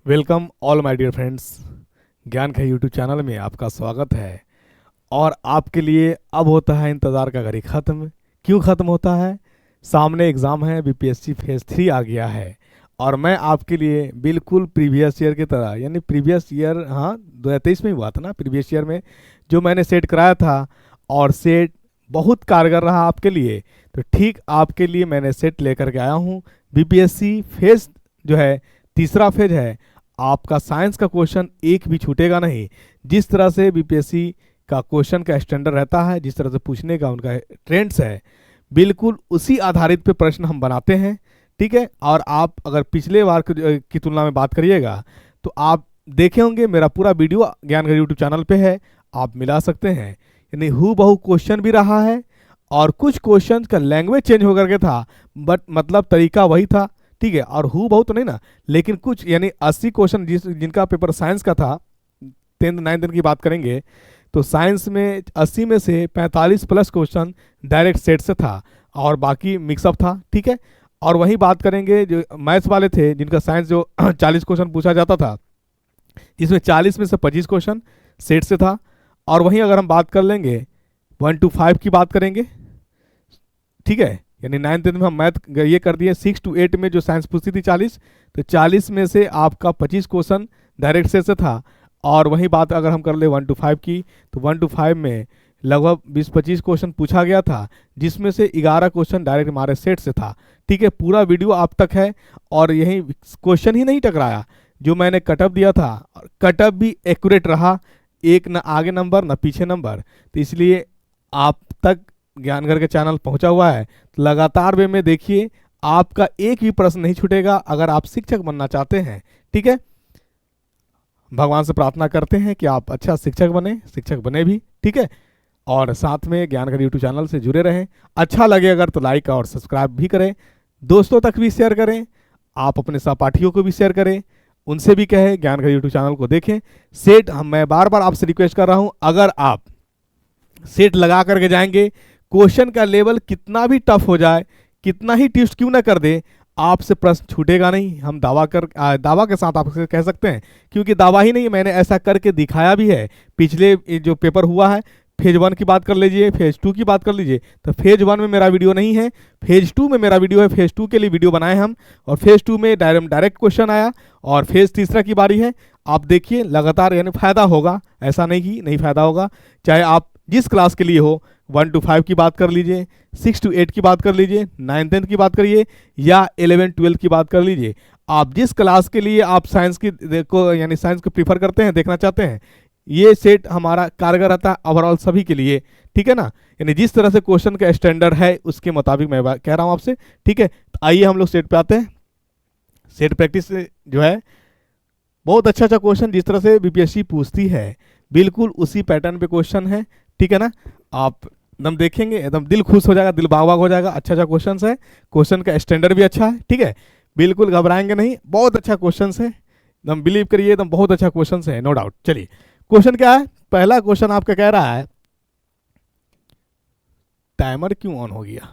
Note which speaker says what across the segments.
Speaker 1: Welcome all my dear friends. ज्ञान का YouTube channel में आपका स्वागत है। और आपके लिए अब होता है इंतज़ार का घड़ी ख़त्म। क्यों ख़त्म होता है? सामने एग्ज़ाम है, बीपीएससी फेज़ 3 आ गया है। और मैं आपके लिए बिल्कुल प्रीवियस ईयर की तरह, यानी प्रीवियस ईयर, हाँ 2023 में हुआ था ना, प्रीवियस ईयर में जो मैंने सेट कराया था और सेट बहुत कारगर रहा आपके लिए, तो ठीक आपके लिए मैंने सेट लेकर के आया हूँ। बीपीएससी फेज़ जो है, तीसरा फेज है। आपका साइंस का क्वेश्चन एक भी छूटेगा नहीं। जिस तरह से बीपीएससी का क्वेश्चन का स्टैंडर्ड रहता है, जिस तरह से पूछने का उनका ट्रेंड्स है, बिल्कुल उसी आधारित पे प्रश्न हम बनाते हैं। ठीक है। और आप अगर पिछले बार की तुलना में बात करिएगा तो आप देखे होंगे, मेरा पूरा वीडियो ज्ञान का यूट्यूब चैनल पे है, आप मिला सकते हैं। यानी हु बहु क्वेश्चन भी रहा है और कुछ क्वेश्चन का लैंग्वेज चेंज होकर के था, बट मतलब तरीका वही था। ठीक है। और हु बहुत तो नहीं ना, लेकिन कुछ यानी 80 क्वेश्चन जिनका पेपर साइंस का था, 10th 9th की बात करेंगे तो साइंस में 80 में से 45 प्लस क्वेश्चन डायरेक्ट सेट से था और बाकी मिक्सअप था। ठीक है। और वही बात करेंगे जो मैथ्स वाले थे, जिनका साइंस जो 40 क्वेश्चन पूछा जाता था, जिसमें 40 में से 25 क्वेश्चन सेट से था। और वहीं अगर हम बात कर लेंगे 1 to 5 की बात करेंगे, ठीक है, यानी 9th में हम मैथ ये कर दिए। 6 to 8 में जो साइंस पूछती थी 40, तो 40 में से आपका 25 क्वेश्चन डायरेक्ट से था। और वही बात अगर हम कर ले 1 to 5 की, तो 1 to 5 में लगभग 20-25 क्वेश्चन पूछा गया था, जिसमें से 11 क्वेश्चन डायरेक्ट हमारे सेट से था। ठीक है। पूरा वीडियो आप तक है और यही क्वेश्चन ही नहीं टकराया, जो मैंने कटअप दिया था, कटअप भी एक्यूरेट रहा, एक न आगे नंबर न पीछे नंबर। तो इसलिए आप तक ज्ञानगर के चैनल पहुंचा हुआ है, तो लगातार वे में देखिए, आपका एक भी प्रश्न नहीं छूटेगा अगर आप शिक्षक बनना चाहते हैं। ठीक है। भगवान से प्रार्थना करते हैं कि आप अच्छा शिक्षक बने भी। ठीक है। और साथ में ज्ञानगर यूट्यूब चैनल से जुड़े रहें। अच्छा लगे अगर तो लाइक और सब्सक्राइब भी करें, दोस्तों तक भी शेयर करें, आप अपने सहपाठियों को भी शेयर करें, उनसे भी कहें ज्ञानगर यूट्यूब चैनल को देखें। सेट मैं बार बार आपसे रिक्वेस्ट कर रहा हूं, अगर आप सेट लगा करके जाएंगे, क्वेश्चन का लेवल कितना भी टफ हो जाए, कितना ही ट्विस्ट क्यों ना कर दे, आपसे प्रश्न छूटेगा नहीं। हम दावा के साथ आपसे कह सकते हैं, क्योंकि दावा ही नहीं, मैंने ऐसा करके दिखाया भी है। पिछले जो पेपर हुआ है, फेज 1 की बात कर लीजिए, फेज 2 की बात कर लीजिए, तो फेज 1 में मेरा वीडियो नहीं है, फेज 2 में मेरा वीडियो है। फेज 2 के लिए वीडियो बनाए हम, और फेज 2 में डायरेक्ट क्वेश्चन आया, और फेज तीसरा की बारी है। आप देखिए लगातार, यानी फायदा होगा, ऐसा नहीं कि नहीं फायदा होगा। चाहे आप जिस क्लास के लिए हो, 1 to 5 की बात कर लीजिए, 6 to 8 की बात कर लीजिए, 9th 10th की बात करिए, या 11 12 की बात कर लीजिए। आप जिस क्लास के लिए आप साइंस की को, यानी साइंस को प्रीफर करते हैं, देखना चाहते हैं, ये सेट हमारा कारगर रहता है ओवरऑल सभी के लिए। ठीक है ना। यानी जिस तरह से क्वेश्चन का स्टैंडर्ड है, उसके मुताबिक मैं कह रहा हूँ आपसे। ठीक है। तो आइए हम लोग सेट पे आते हैं। सेट प्रैक्टिस जो है, बहुत अच्छा क्वेश्चन जिस तरह से बीपीएससी पूछती है, बिल्कुल उसी पैटर्न पे क्वेश्चन है। ठीक है ना। आप एकदम देखेंगे, एकदम दिल खुश हो जाएगा, दिल बाग बाग हो जाएगा। अच्छा क्वेश्चन है, क्वेश्चन का स्टैंडर्ड भी अच्छा है। ठीक है। बिल्कुल घबराएंगे नहीं, बहुत अच्छा क्वेश्चन है, एकदम बिलीव करिए, एकदम बहुत अच्छा क्वेश्चन है, नो डाउट। चलिए, क्वेश्चन क्या है? पहला क्वेश्चन आपका कह रहा है, टाइमर क्यों ऑन हो गया?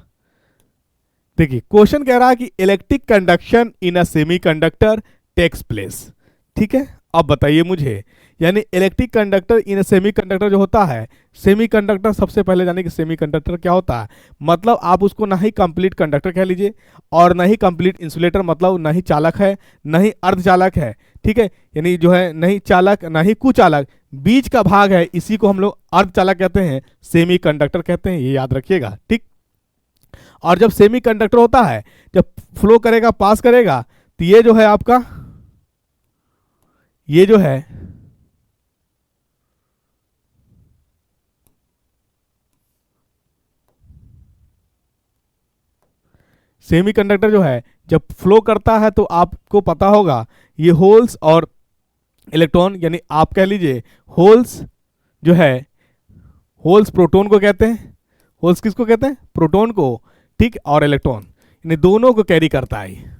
Speaker 1: देखिए, क्वेश्चन कह रहा है कि electric conduction in a semiconductor takes place. ठीक है। अब बताइए मुझे, यानी इलेक्ट्रिक कंडक्टर इन सेमीकंडक्टर जो होता है, सेमीकंडक्टर सबसे पहले जाने कि सेमीकंडक्टर क्या होता है। मतलब आप उसको ना ही कंप्लीट कंडक्टर कह लीजिए और ना ही कंप्लीट इंसुलेटर, मतलब ना ही चालक है ना ही अर्धचालक है। ठीक है। यानी जो है नहीं चालक ना ही कुचालक, बीच का भाग है, इसी को हम लोग अर्धचालक कहते हैं, सेमीकंडक्टर कहते हैं, ये याद रखिएगा। ठीक। और जब सेमीकंडक्टर होता है, जब फ्लो करेगा, पास करेगा, तो ये जो है आपका, ये जो है सेमीकंडक्टर जो है, जब फ्लो करता है तो आपको पता होगा, ये होल्स और इलेक्ट्रॉन, यानी आप कह लीजिए होल्स जो है, होल्स प्रोटॉन को कहते हैं। होल्स किसको कहते हैं? प्रोटॉन को। ठीक। और इलेक्ट्रॉन, यानी दोनों को कैरी करता है।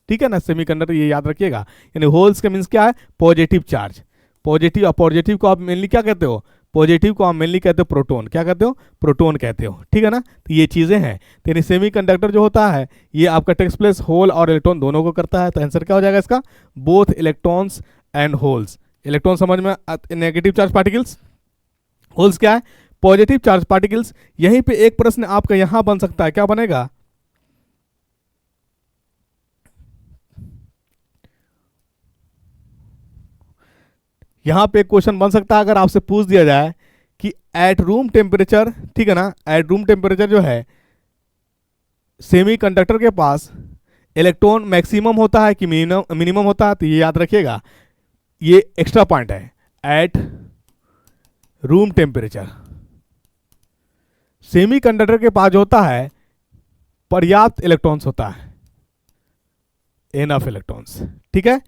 Speaker 1: ठीक है ना। सेमीकंडक्टर, ये याद रखिएगा। यानी होल्स का मीन्स क्या है? Positive charge. पॉजिटिव और पॉजिटिव को आप मेनली क्या कहते हो? पॉजिटिव को आप मेनली कहते हो प्रोटॉन, क्या कहते हो, प्रोटॉन कहते हो, ठीक है ना। तो ये चीज़ें हैं। तो यानी सेमीकंडक्टर जो होता है ये आपका टेक्स प्लेस होल और इलेक्ट्रॉन दोनों को करता है। तो आंसर क्या हो जाएगा इसका, both electrons and holes. Electron समझ में, नेगेटिव चार्ज पार्टिकल्स, होल्स क्या है, पॉजिटिव चार्ज पार्टिकल्स। यहीं पे एक प्रश्न आपका यहां बन सकता है, क्या बनेगा, यहां पे एक क्वेश्चन बन सकता है अगर आपसे पूछ दिया जाए कि एट रूम टेम्परेचर, ठीक है ना, एट रूम टेम्परेचर जो है सेमीकंडक्टर के पास इलेक्ट्रॉन मैक्सिमम होता है कि मिनिमम होता है। तो ये याद रखिएगा, ये एक्स्ट्रा पॉइंट है। एट रूम टेम्परेचर सेमीकंडक्टर के पास जो होता है पर्याप्त इलेक्ट्रॉन्स होता है, एनफ इलेक्ट्रॉन्स, ठीक है,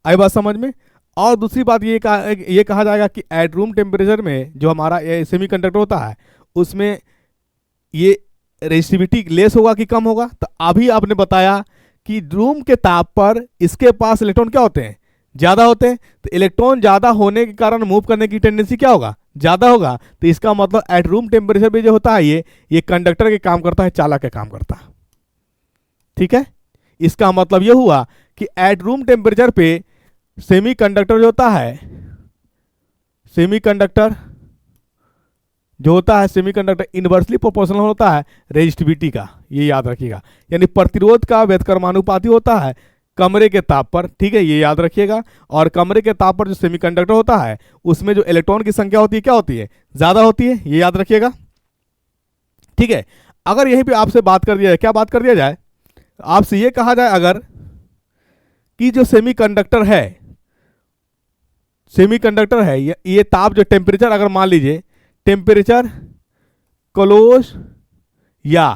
Speaker 1: आई बात समझ में। और दूसरी बात ये कहा जाएगा कि एट रूम टेम्परेचर में जो हमारा सेमीकंडक्टर होता है उसमें ये रेजिस्टिविटी लेस होगा कि कम होगा। तो अभी आपने बताया कि रूम के ताप पर इसके पास इलेक्ट्रॉन क्या होते हैं, ज़्यादा होते हैं। तो इलेक्ट्रॉन ज़्यादा होने के कारण मूव करने की टेंडेंसी क्या होगा, ज़्यादा होगा। तो इसका मतलब एट रूम टेम्परेचर पे जो होता है ये कंडक्टर के काम करता है, चालक के काम करता है, ठीक है। इसका मतलब ये हुआ कि एट रूम टेम्परेचर पे सेमीकंडक्टर जो होता है, सेमीकंडक्टर जो होता है, सेमीकंडक्टर इनवर्सली प्रोपोर्शनल होता है रेजिस्टिविटी का, ये याद रखिएगा। यानी प्रतिरोध का व्युत्क्रमानुपाती होता है कमरे के ताप पर, ठीक है, ये याद रखिएगा। और कमरे के ताप पर जो सेमीकंडक्टर होता है उसमें जो इलेक्ट्रॉन की संख्या होती है क्या होती है, ज्यादा होती है, ये याद रखिएगा, ठीक है। अगर यहीं पे आपसे बात कर दिया जाए, क्या बात कर दिया जाए, आपसे ये कहा जाए अगर कि जो सेमीकंडक्टर है, सेमीकंडक्टर है ये ताप जो टेम्परेचर अगर मान लीजिए टेम्परेचर क्लोज या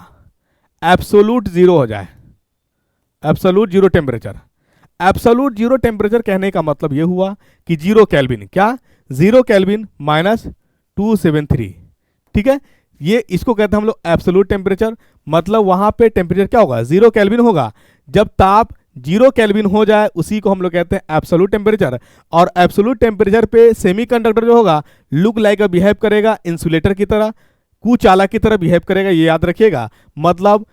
Speaker 1: एब्सोलूट जीरो हो जाए, absolute zero temperature. Absolute zero temperature कहने का मतलब यह हुआ कि जीरो केल्विन, क्या, जीरो केल्विन -273, ठीक है। ये इसको कहते हैं हम लोग एब्सोलूट टेम्परेचर। मतलब वहां पे टेम्परेचर क्या होगा, जीरो केल्विन होगा। जब ताप जीरो केल्विन हो जाए उसी को हम लोग कहते हैं एब्सोलूट टेम्परेचर। और एब्सोलूट टेम्परेचर पे सेमीकंडक्टर जो होगा लुक लाइक बिहेव करेगा इंसुलेटर की तरह, कुचालक की तरह बिहेव करेगा, ये याद रखिएगा। मतलब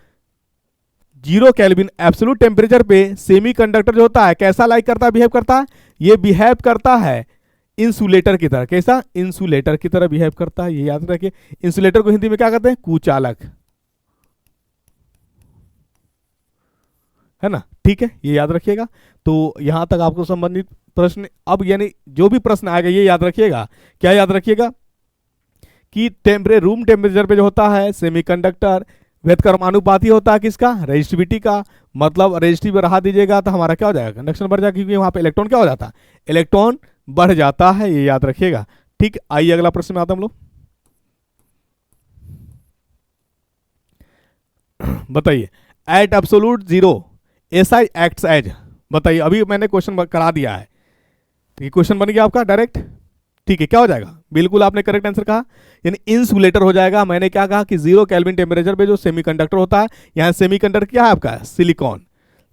Speaker 1: जीरो केल्विन एब्सोलूट टेम्परेचर पे सेमीकंडक्टर जो होता है कैसा लाइक करता है, बिहेव करता है, ये बिहेव करता है इंसुलेटर की तरह। कैसा, इंसुलेटर की तरह बिहेव करता है, ये याद रखिए। इंसुलेटर को हिंदी में क्या कहते हैं, कुचालक, है ना, ठीक है, ये याद रखिएगा। तो यहां तक आपको संबंधित प्रश्न। अब यानी जो भी प्रश्न आएगा ये याद रखिएगा, क्या याद रखिएगा कि रूम टेम्परेचर पे जो होता है सेमीकंडक्टर व्युत्क्रमानुपाती होता है किसका, रेजिस्टिविटी का। मतलब रेजिस्टिव बढ़ा दीजिएगा तो हमारा क्या हो जाएगा, कंडक्शन बढ़ जाएगा, क्योंकि वहां पे इलेक्ट्रॉन क्या हो जाता है, इलेक्ट्रॉन बढ़ जाता है, ये याद रखिएगा, ठीक। आइए अगला प्रश्न में आते हम लोग। बताइए, at absolute zero Si acts as, बताइए, अभी मैंने क्वेश्चन करा दिया है, ये क्वेश्चन बन गया आपका डायरेक्ट, ठीक है। क्या हो जाएगा, बिल्कुल आपने करेक्ट आंसर कहा, यानी इंसुलेटर हो जाएगा। मैंने क्या कहा कि जीरो केल्विन टेम्परेचर पे जो सेमीकंडक्टर होता है, यहाँ सेमीकंडक्टर क्या है आपका, सिलिकॉन,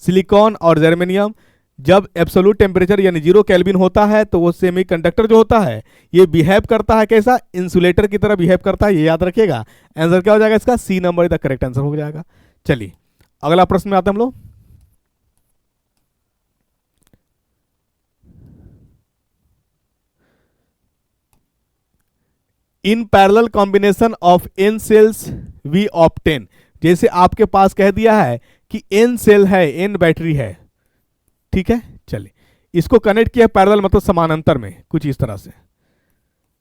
Speaker 1: सिलिकॉन और जर्मेनियम। जब एब्सोलूट टेम्परेचर यानी जीरो केल्विन होता है तो वो सेमीकंडक्टर जो होता है ये बिहेव करता है कैसा, इंसुलेटर की तरह बिहेव करता है, ये याद रखिएगा। आंसर क्या हो जाएगा इसका, C number the correct answer हो जाएगा। चलिए अगला प्रश्न में आते हैं हम लोग। In parallel combination of N cells we obtain, जैसे आपके पास कह दिया है कि एन सेल है, एन बैटरी है, ठीक है। चलिए इसको कनेक्ट किया पैरेलल मतलब समानांतर में, कुछ इस तरह से,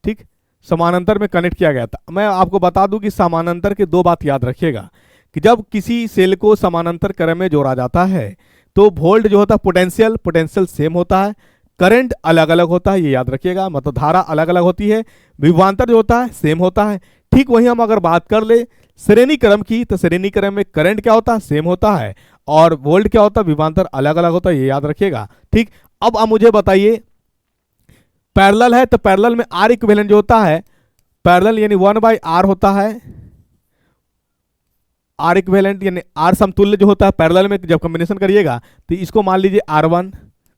Speaker 1: ठीक, समानांतर में कनेक्ट किया गया था। मैं आपको बता दूं कि समानांतर के दो बात याद रखिएगा कि जब किसी सेल को समानांतर क्रम में जोड़ा जाता है तो वोल्ट जो होता है, पोटेंशियल सेम होता है, करंट अलग अलग होता है, ये याद रखिएगा। मतलब धारा अलग अलग होती है, विभवांतर जो होता है सेम होता है, ठीक। वहीं हम अगर बात कर ले श्रेणी क्रम की तो श्रेणी क्रम में करंट क्या होता है, सेम होता है, और वोल्ट क्या होता है, विभवांतर अलग अलग होता है, ये याद रखिएगा, ठीक। अब आप मुझे बताइए, पैरेलल है तो पैरेलल में आर इक्विवेलेंट जो होता है, पैरेलल यानी 1/r होता है, आर इक्विवेलेंट यानी आर समतुल्य जो होता है पैरेलल में जब कॉम्बिनेशन करिएगा तो इसको मान लीजिए R1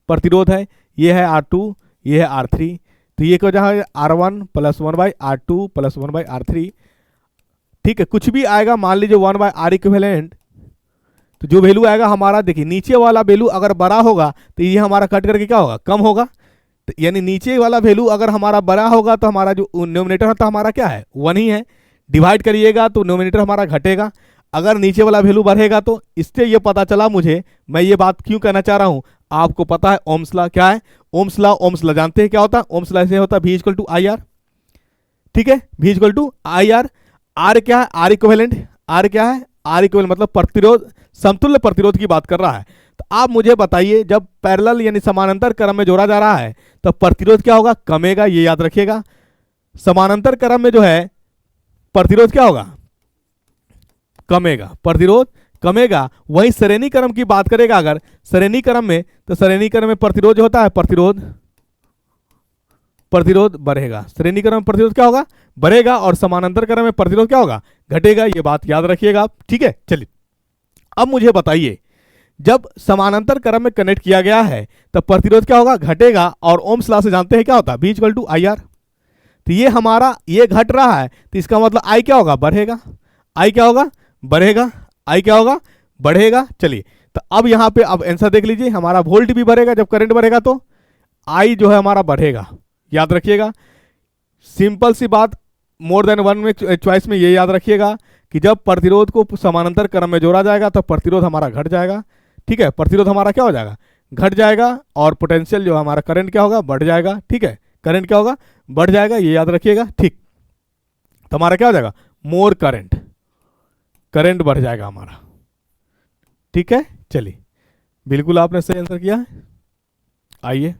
Speaker 1: प्रतिरोध है, ये है R2, ये है R3। तो ये क्या है R1 plus 1/R2 plus 1/R3। ठीक है, कुछ भी आएगा मान लीजिए 1/R इक्विवेलेंट, तो जो वैल्यू आएगा हमारा, देखिए नीचे वाला वैल्यू अगर बड़ा होगा तो ये हमारा कट करके क्या होगा, कम होगा। तो यानी नीचे वाला वैल्यू अगर हमारा बड़ा होगा तो हमारा जो न्यूमरेटर होता है हमारा क्या है, 1 ही है। डिवाइड करिएगा तो न्यूमरेटर हमारा घटेगा। अगर नीचे वाला वैल्यू बढ़ेगा तो इससे ये पता चला मुझे, मैं ये बात क्यों कहना चाह रहा हूं, आपको पता है ओम्स लॉ क्या है, ओम्स लॉ जानते हैं क्या होता है, ओम्स लॉ से होता है V = IR। ठीक है, V = IR। आर क्या है, आर इक्विवेलेंट, आर क्या है, आर इक्विवेलेंट मतलब प्रतिरोध, समतुल्य प्रतिरोध की बात कर रहा है। तो आप मुझे बताइए जब पैरेलल यानी समानांतर क्रम में जोड़ा जा रहा है तो प्रतिरोध क्या होगा, कमेगा, ये याद रखिएगा। समानांतर क्रम में जो है प्रतिरोध क्या होगा, कमेगा, प्रतिरोध कमेगा। वही श्रेणी क्रम की बात करेगा अगर श्रेणी क्रम में, तो श्रेणी क्रम में प्रतिरोध जो होता है प्रतिरोध बढ़ेगा। श्रेणी क्रम में प्रतिरोध क्या होगा, बढ़ेगा, और समानांतर क्रम में प्रतिरोध क्या होगा, घटेगा। ये बात याद रखिएगा आप। ठीक है, चलिए अब मुझे बताइए जब समानांतर क्रम में कनेक्ट किया गया है तब प्रतिरोध क्या होगा, घटेगा, और ओम्स लॉ से जानते हैं क्या होता है, V = IR। तो ये हमारा ये घट रहा है तो इसका मतलब I क्या होगा, बढ़ेगा। I क्या होगा, बढ़ेगा। I क्या होगा, बढ़ेगा। चलिए तो अब यहाँ पे अब आंसर देख लीजिए, हमारा वोल्ट भी बढ़ेगा जब करंट बढ़ेगा तो I जो है हमारा बढ़ेगा, याद रखिएगा। सिंपल सी बात, मोर देन वन में चॉइस में ये याद रखिएगा कि जब प्रतिरोध को समानांतर क्रम में जोड़ा जाएगा तो प्रतिरोध हमारा घट जाएगा। ठीक है, प्रतिरोध हमारा क्या हो जाएगा, घट जाएगा, और पोटेंशियल जो हमारा करंट क्या होगा, बढ़ जाएगा। ठीक है, करंट क्या होगा, बढ़ जाएगा, ये याद रखिएगा। ठीक, तो हमारा क्या हो जाएगा, मोर करंट, करंट बढ़ जाएगा हमारा। ठीक है, चलिए बिल्कुल आपने सही आंसर किया है। आइए,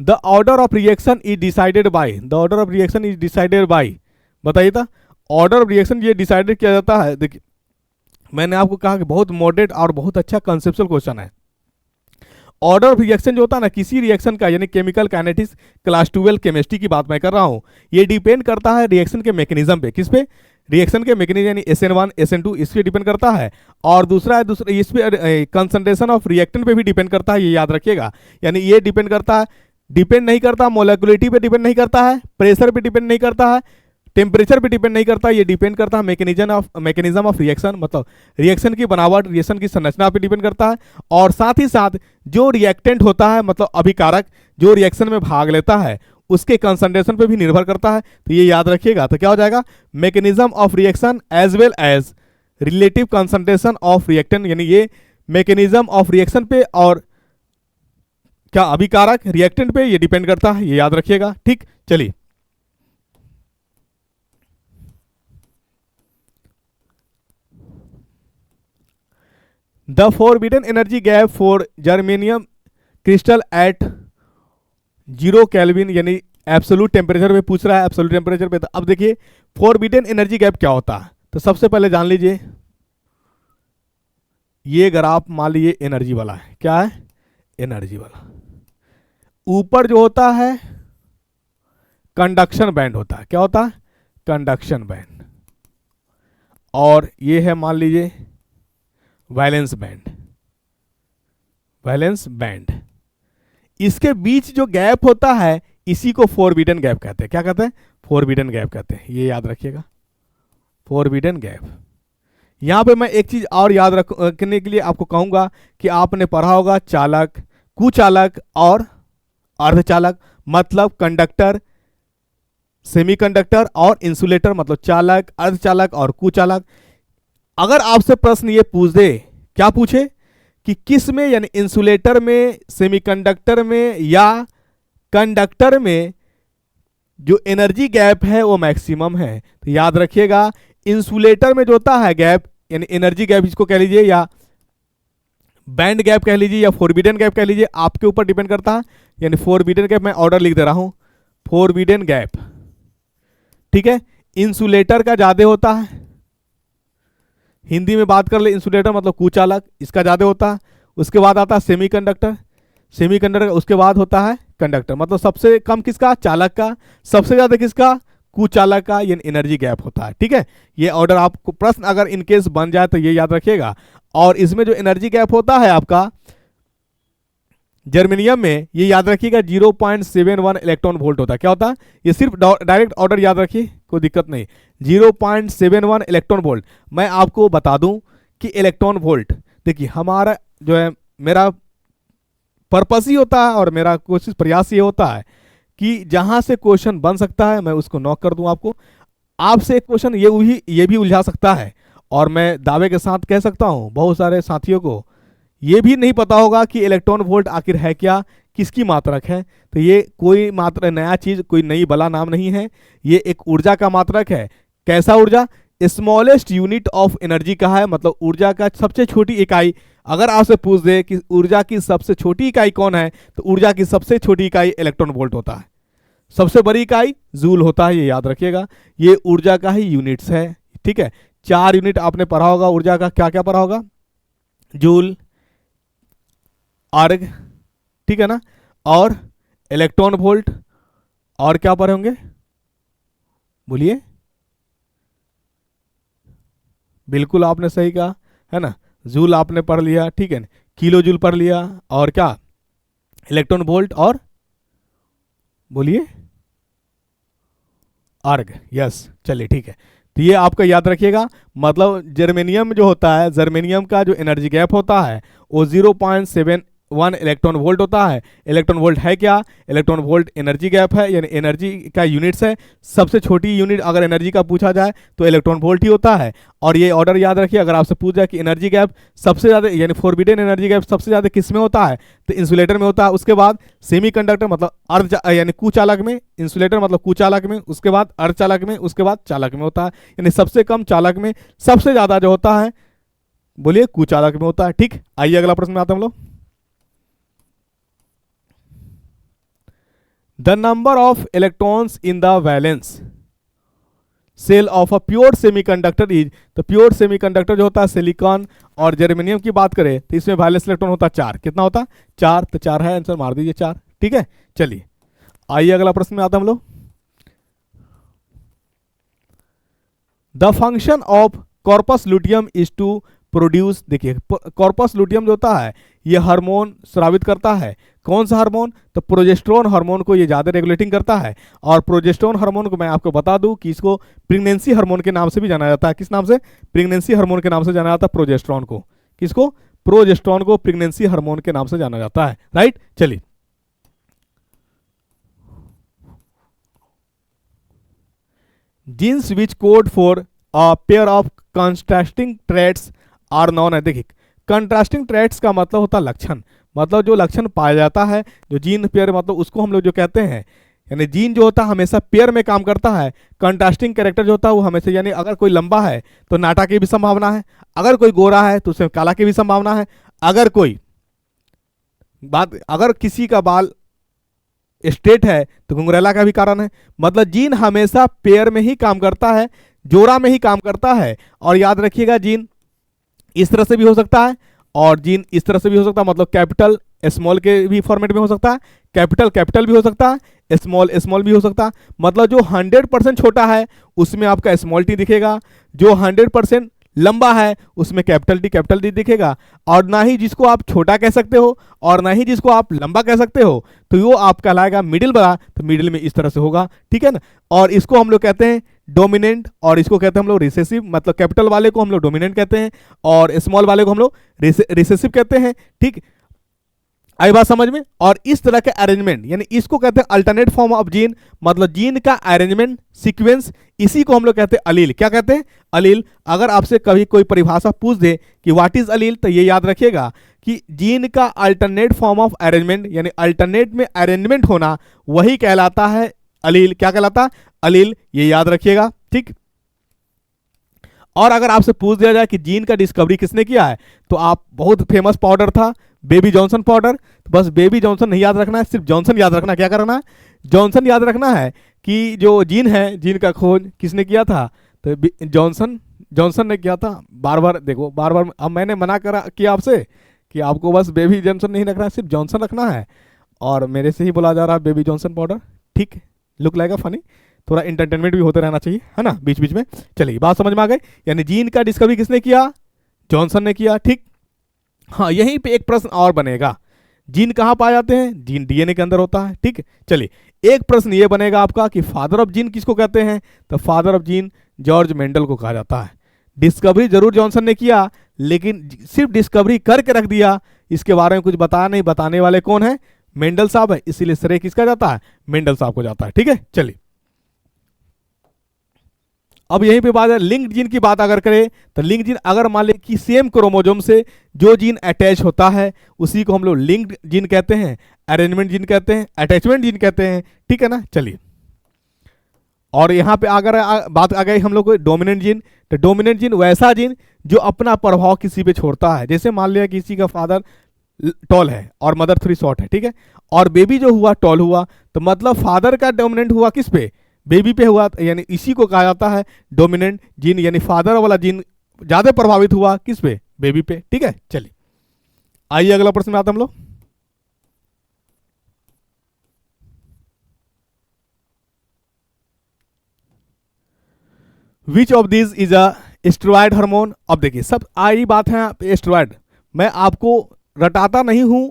Speaker 1: the order of reaction is decided by, the order of reaction is decided by, बताइए था। ऑर्डर ऑफ रिएक्शन ये डिसाइडेड किया जाता है, देखिए मैंने आपको कहा कि बहुत मॉडरेट और बहुत अच्छा कंसेप्चुअल क्वेश्चन है। ऑर्डर ऑफ रिएक्शन जो होता है ना, किसी रिएक्शन का, यानी केमिकल काइनेटिक्स क्लास 12 केमिस्ट्री की बात मैं कर रहा हूँ, ये डिपेंड करता है रिएक्शन के मैकेनिज्म पे। किस पे, रिएक्शन के मैकेनिज्म, यानी SN1 SN2 इस पे डिपेंड करता है। और दूसरा इस पे कंसंट्रेशन ऑफ रिएक्टेंट पे भी डिपेंड करता है, ये याद रखिएगा। यानी ये डिपेंड करता है, डिपेंड नहीं करता, मोलेकुलरिटी पे डिपेंड नहीं करता है, प्रेशर पे डिपेंड नहीं करता है, टेम्परेचर पे डिपेंड नहीं करता, ये डिपेंड करता है मैकेनिज्म ऑफ रिएक्शन, मतलब रिएक्शन की बनावट, रिएक्शन की संरचना पे डिपेंड करता है। और साथ ही साथ जो रिएक्टेंट होता है, मतलब अभिकारक जो रिएक्शन में भाग लेता है, उसके कंसंट्रेशन पे भी निर्भर करता है। तो ये याद रखिएगा। तो क्या हो जाएगा, mechanism of reaction as well as relative concentration of reactant, यानी ये मैकेनिज्म ऑफ रिएक्शन पे और क्या अभिकारक रिएक्टेंट पे ये डिपेंड करता है, ये याद रखिएगा। ठीक, चलिए the forbidden energy gap for germanium crystal at 0 Kelvin, यानी एब्सोल्यूट टेम्परेचर पे पूछ रहा है, एब्सोल्यूट टेम्परेचर पे। तो अब देखिए फोरबिडन एनर्जी गैप क्या होता है, तो सबसे पहले जान लीजिए, ये ग्राफ मान लीजिए एनर्जी वाला है, क्या है, एनर्जी वाला। ऊपर जो होता है कंडक्शन बैंड होता है, क्या होता है, कंडक्शन बैंड, और ये है मान लीजिए वैलेंस बैंड, वैलेंस बैंड। इसके बीच जो गैप होता है इसी को फोरबिडन गैप कहते हैं। क्या कहते हैं, फोरबिडन गैप कहते हैं, ये याद रखिएगा, फोरबिडन गैप। यहां पे मैं एक चीज और याद रखने के लिए आपको कहूंगा कि आपने पढ़ा होगा चालक, कुचालक और अर्धचालक, मतलब कंडक्टर, सेमीकंडक्टर और इंसुलेटर, मतलब चालक, अर्धचालक और कुचालक। अगर आपसे प्रश्न ये पूछ दे, क्या पूछे कि किस में, यानी इंसुलेटर में, सेमीकंडक्टर में या कंडक्टर में जो एनर्जी गैप है वो मैक्सिमम है, तो याद रखिएगा इंसुलेटर में जो होता है गैप, यानी एनर्जी गैप इसको कह लीजिए, या बैंड गैप कह लीजिए, या फोरबिडन गैप कह लीजिए, आपके ऊपर डिपेंड करता है। यानी फोरबिडन गैप मैं ऑर्डर लिख दे रहा हूं, फोरबिडन गैप, ठीक है, इंसुलेटर का ज्यादा होता है। हिंदी में बात कर ले, इंसुलेटर मतलब कुचालक, इसका ज्यादा होता है। उसके बाद आता है सेमीकंडक्टर, सेमीकंडक्टर उसके बाद होता है कंडक्टर, मतलब सबसे कम किसका, चालक का, सबसे ज्यादा किसका, कुचालक का, ये एनर्जी गैप होता है। ठीक है, ये ऑर्डर आपको प्रश्न अगर इनकेस बन जाए तो ये याद रखिएगा। और इसमें जो एनर्जी गैप होता है आपका, जर्मेनियम में ये याद रखिएगा 0.71 इलेक्ट्रॉन वोल्ट होता है। क्या होता है? ये सिर्फ डायरेक्ट ऑर्डर याद रखिए, कोई दिक्कत नहीं। 0.71 इलेक्ट्रॉन वोल्ट। मैं आपको बता दूं कि इलेक्ट्रॉन वोल्ट, देखिए हमारा जो है, मेरा पर्पस ही होता है और मेरा कोशिश प्रयास ये होता है कि जहां से क्वेश्चन बन सकता है मैं उसको नॉक कर दूं। आपसे एक क्वेश्चन ये भी उलझा सकता है, और मैं दावे के साथ कह सकता हूं बहुत सारे साथियों को ये भी नहीं पता होगा कि इलेक्ट्रॉन वोल्ट आखिर है क्या, किसकी मात्रक है। तो ये कोई मात्र नया चीज, कोई नई बला नाम नहीं है, ये एक ऊर्जा का मात्रक है। कैसा ऊर्जा? स्मॉलेस्ट यूनिट ऑफ एनर्जी का है, मतलब ऊर्जा का सबसे छोटी इकाई। अगर आपसे पूछ दे कि ऊर्जा की सबसे छोटी इकाई कौन है, तो ऊर्जा की सबसे छोटी इकाई इलेक्ट्रॉन वोल्ट होता है। सबसे बड़ी इकाई जूल होता है, ये याद रखिएगा। ये ऊर्जा का ही यूनिट्स है, ठीक है। 4 यूनिट आपने पढ़ा होगा ऊर्जा का, क्या क्या पढ़ा होगा? जूल, अर्ग, ठीक है ना, और इलेक्ट्रॉन वोल्ट, और क्या पढ़े होंगे बोलिए? बिल्कुल आपने सही कहा, है ना। जूल आपने पढ़ लिया, ठीक है, किलो जूल पढ़ लिया, और क्या? इलेक्ट्रॉन वोल्ट, और बोलिए? अर्ग, यस। चलिए ठीक है, तो ये आपका याद रखिएगा। मतलब जर्मेनियम जो होता है, जर्मेनियम का जो एनर्जी गैप होता है वो 0.71 इलेक्ट्रॉन वोल्ट होता है। इलेक्ट्रॉन वोल्ट है क्या? इलेक्ट्रॉन वोल्ट एनर्जी गैप है, यानी एनर्जी का यूनिट्स है। सबसे छोटी यूनिट अगर एनर्जी का पूछा जाए तो इलेक्ट्रॉन वोल्ट ही होता है। और ये ऑर्डर याद रखिए, अगर आपसे पूछ जाए कि एनर्जी गैप सबसे ज़्यादा, यानी फॉरबिडन एनर्जी गैप सबसे ज़्यादा किस में होता है, तो इंसुलेटर में होता है। उसके बाद सेमीकंडक्टर मतलब अर्ध यानी कुचालक में, इंसुलेटर मतलब कुचालक में, उसके बाद अर्धचालक में, उसके बाद चालक में होता है। यानी सबसे कम चालक में, सबसे ज़्यादा जो होता है बोलिए कुचालक में होता है। ठीक, आइए अगला प्रश्न में आते हम लोग। The number of electrons in the valence shell of a pure semiconductor is, तो प्योर सेमीकंडक्टर जो होता है सिलिकॉन और जर्मेनियम की बात करें तो इसमें वैलेंस इलेक्ट्रॉन होता है 4। कितना होता है? 4। तो 4 है, आंसर मार दीजिए 4। ठीक है, चलिए आइए अगला प्रश्न में आते हम लोग। The function of corpus luteum is to produce, देखिए कॉर्पस लुटियम जो होता है ये हार्मोन स्रावित करता है। कौन सा हार्मोन? तो प्रोजेस्टेरोन हार्मोन को ये ज़्यादा रेगुलेटिंग करता है। और प्रोजेस्टेरोन हार्मोन को मैं आपको बता दूं कि इसको प्रेगनेंसी हार्मोन के नाम से भी जाना जाता है। किस नाम से? प्रेगनेंसी हार्मोन के नाम से जाना जाता है प्रोजेस्टेरोन को। किसको? प्रोजेस्टेरोन को प्रेगनेंसी हार्मोन के नाम से जाना जाता है, राइट। चलिए genes which code for a pair of contrasting traits are known है। देखिए कंट्रास्टिंग ट्रेट्स का मतलब होता है लक्षण, मतलब जो लक्षण पाया जाता है, जो जीन पेयर मतलब उसको हम लोग जो कहते हैं, यानी जीन जो होता है हमेशा पेयर में काम करता है। कंट्रास्टिंग कैरेक्टर जो होता है वो हमेशा, यानी अगर कोई लंबा है तो नाटा की भी संभावना है, अगर कोई गोरा है तो उसमें काला की भी संभावना है, अगर किसी का बाल स्ट्रेट है तो घुंघरैला का भी कारण है। मतलब जीन हमेशा पेयर में ही काम करता है, जोड़ा में ही काम करता है। और याद रखिएगा जीन इस तरह से भी हो सकता है और जीन इस तरह से भी हो सकता है, मतलब कैपिटल स्मॉल के भी फॉर्मेट में हो सकता है, कैपिटल कैपिटल भी हो सकता है, स्मॉल स्मॉल भी हो सकता है। मतलब जो 100% छोटा है उसमें आपका स्मॉल टी दिखेगा, जो 100% लंबा है उसमें कैपिटल डी दिखेगा। और ना ही जिसको आप छोटा कह सकते हो और ना ही जिसको आप लंबा कह सकते हो, तो वो आप कहलाएगा मिडिल वाला, तो मिडिल में इस तरह से होगा, ठीक है ना। और इसको हम लोग कहते हैं डोमिनेंट और इसको कहते हैं हम लोग रिसेसिव। मतलब कैपिटल वाले को हम लोग डोमिनेंट कहते हैं और स्मॉल वाले को हम लोग रिसेसिव कहते हैं। ठीक, आई बात समझ में। और इस तरह के अरेंजमेंट, यानी इसको कहते हैं अल्टरनेट फॉर्म ऑफ जीन, मतलब जीन का अरेंजमेंट सीक्वेंस, इसी को हम लोग कहते हैं अलील। क्या कहते हैं? अलील। अगर आपसे कभी कोई परिभाषा पूछ दे कि व्हाट इज अलील, तो ये याद रखिएगा कि जीन का अल्टरनेट फॉर्म ऑफ अरेंजमेंट, यानी अल्टरनेट में अरेंजमेंट होना, वही कहलाता है अलील। क्या कहलाता है? अलील। ये याद रखिएगा, ठीक। और अगर आपसे पूछ दिया जाए कि जीन का डिस्कवरी किसने किया है, तो आप बहुत फेमस पाउडर था बेबी जॉनसन पाउडर, तो बस बेबी जॉनसन नहीं याद रखना है, सिर्फ जॉनसन याद रखना। क्या करना है? जॉनसन याद रखना है कि जो जीन है, जीन का खोज किसने किया था, तो जॉनसन ने किया था। बार बार देखो, बार बार अब मैंने मना करा किया आपसे कि आपको बस बेबी जॉनसन नहीं रखना है, सिर्फ जॉनसन रखना है। और मेरे से ही बोला जा रहा है बेबी जॉनसन पाउडर, ठीक। लुक लाइक फनी, थोड़ा इंटरटेनमेंट भी होते रहना चाहिए, है ना, बीच बीच में। चलिए बात समझ में आ गई। यानी जीन का डिस्कवरी किसने किया? जॉनसन ने किया, ठीक। हाँ, यहीं पे एक प्रश्न और बनेगा, जीन कहाँ पाए जाते हैं? जीन डीएनए के अंदर होता है। ठीक है, चलिए एक प्रश्न ये बनेगा आपका कि फादर ऑफ जीन किसको कहते हैं? तो father of gene George Mendel को कहा जाता है। डिस्कवरी जरूर जॉनसन ने किया, लेकिन सिर्फ डिस्कवरी करके रख दिया, इसके बारे में कुछ बताया नहीं। बताने वाले कौन है? मेंडल साहब है, इसीलिए श्रेय किसका जाता है? मेंडल साहब को जाता है। ठीक है, चलिए अब यहीं पे बात है लिंक्ड जीन की बात अगर करें तो लिंक्ड जीन अगर मान ले कि सेम क्रोमोजोम से जो जीन अटैच होता है उसी को हम लोग लिंक्ड जीन कहते हैं, अरेंजमेंट जीन कहते हैं, अटैचमेंट जीन कहते हैं। ठीक है ना, चलिए और यहाँ पे अगर बात आ गई हम लोग को डोमिनेंट जीन, तो डोमिनेंट जीन वैसा जीन जो अपना प्रभाव किसी पे छोड़ता है। जैसे मान लिया किसी का फादर टॉल है और मदर थोड़ी शॉर्ट है, ठीक है, और बेबी जो हुआ टॉल हुआ, तो मतलब फादर का डोमिनेंट हुआ किस पे? बेबी पे हुआ, यानी इसी को कहा जाता है डोमिनेंट जीन, यानी फादर वाला जीन ज्यादा प्रभावित हुआ किस पे? बेबी पे। ठीक है, चलिए आइए अगला प्रश्न में आते हम लोग। Which of this is a steroid hormone? अब देखिए सब आई बात है स्टेरॉयड, मैं आपको रटाता नहीं हूं,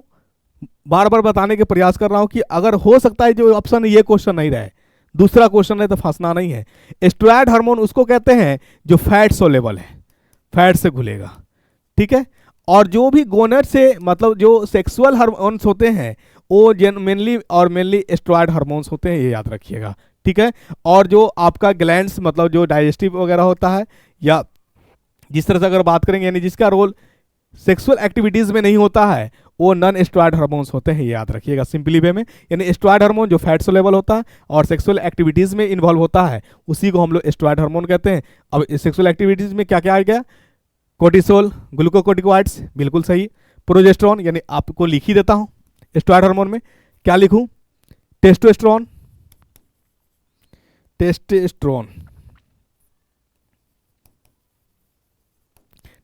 Speaker 1: बार बार बताने के प्रयास कर रहा हूं कि अगर हो सकता है जो ऑप्शन ये क्वेश्चन नहीं रहे, दूसरा क्वेश्चन है तो फंसना नहीं है। स्टेरॉयड हार्मोन उसको कहते हैं जो फैट सोलेबल है, फैट से घुलेगा। ठीक है, और जो भी गोनेट से मतलब जो सेक्सुअल हार्मोन्स होते हैं वो मेनली स्टेरॉयड हार्मोन्स होते हैं, ये याद रखिएगा। ठीक है, और जो आपका ग्लैंड्स मतलब जो डाइजेस्टिव वगैरह होता है, या जिस तरह से अगर बात करेंगे यानी जिसका रोल सेक्सुअल एक्टिविटीज में नहीं होता है, वो नॉन स्टेरॉयड हार्मोन्स होते हैं, ये याद रखिएगा सिंपली वे में। यानी स्टेरॉयड हार्मोन जो फैट सोलेबल होता है और सेक्सुअल एक्टिविटीज में इन्वॉल्व होता है, उसी को हम लोग स्टेरॉयड हार्मोन कहते हैं। अब सेक्सुअल एक्टिविटीज में क्या क्या आ गया? कोर्टिसोल, ग्लूकोकोर्टिकॉइड्स, बिल्कुल सही। प्रोजेस्टेरॉन, यानी आपको लिख ही देता हूं स्टेरॉयड हार्मोन में क्या लिखूं? टेस्टोस्टेरोन, टेस्टोस्टेरोन,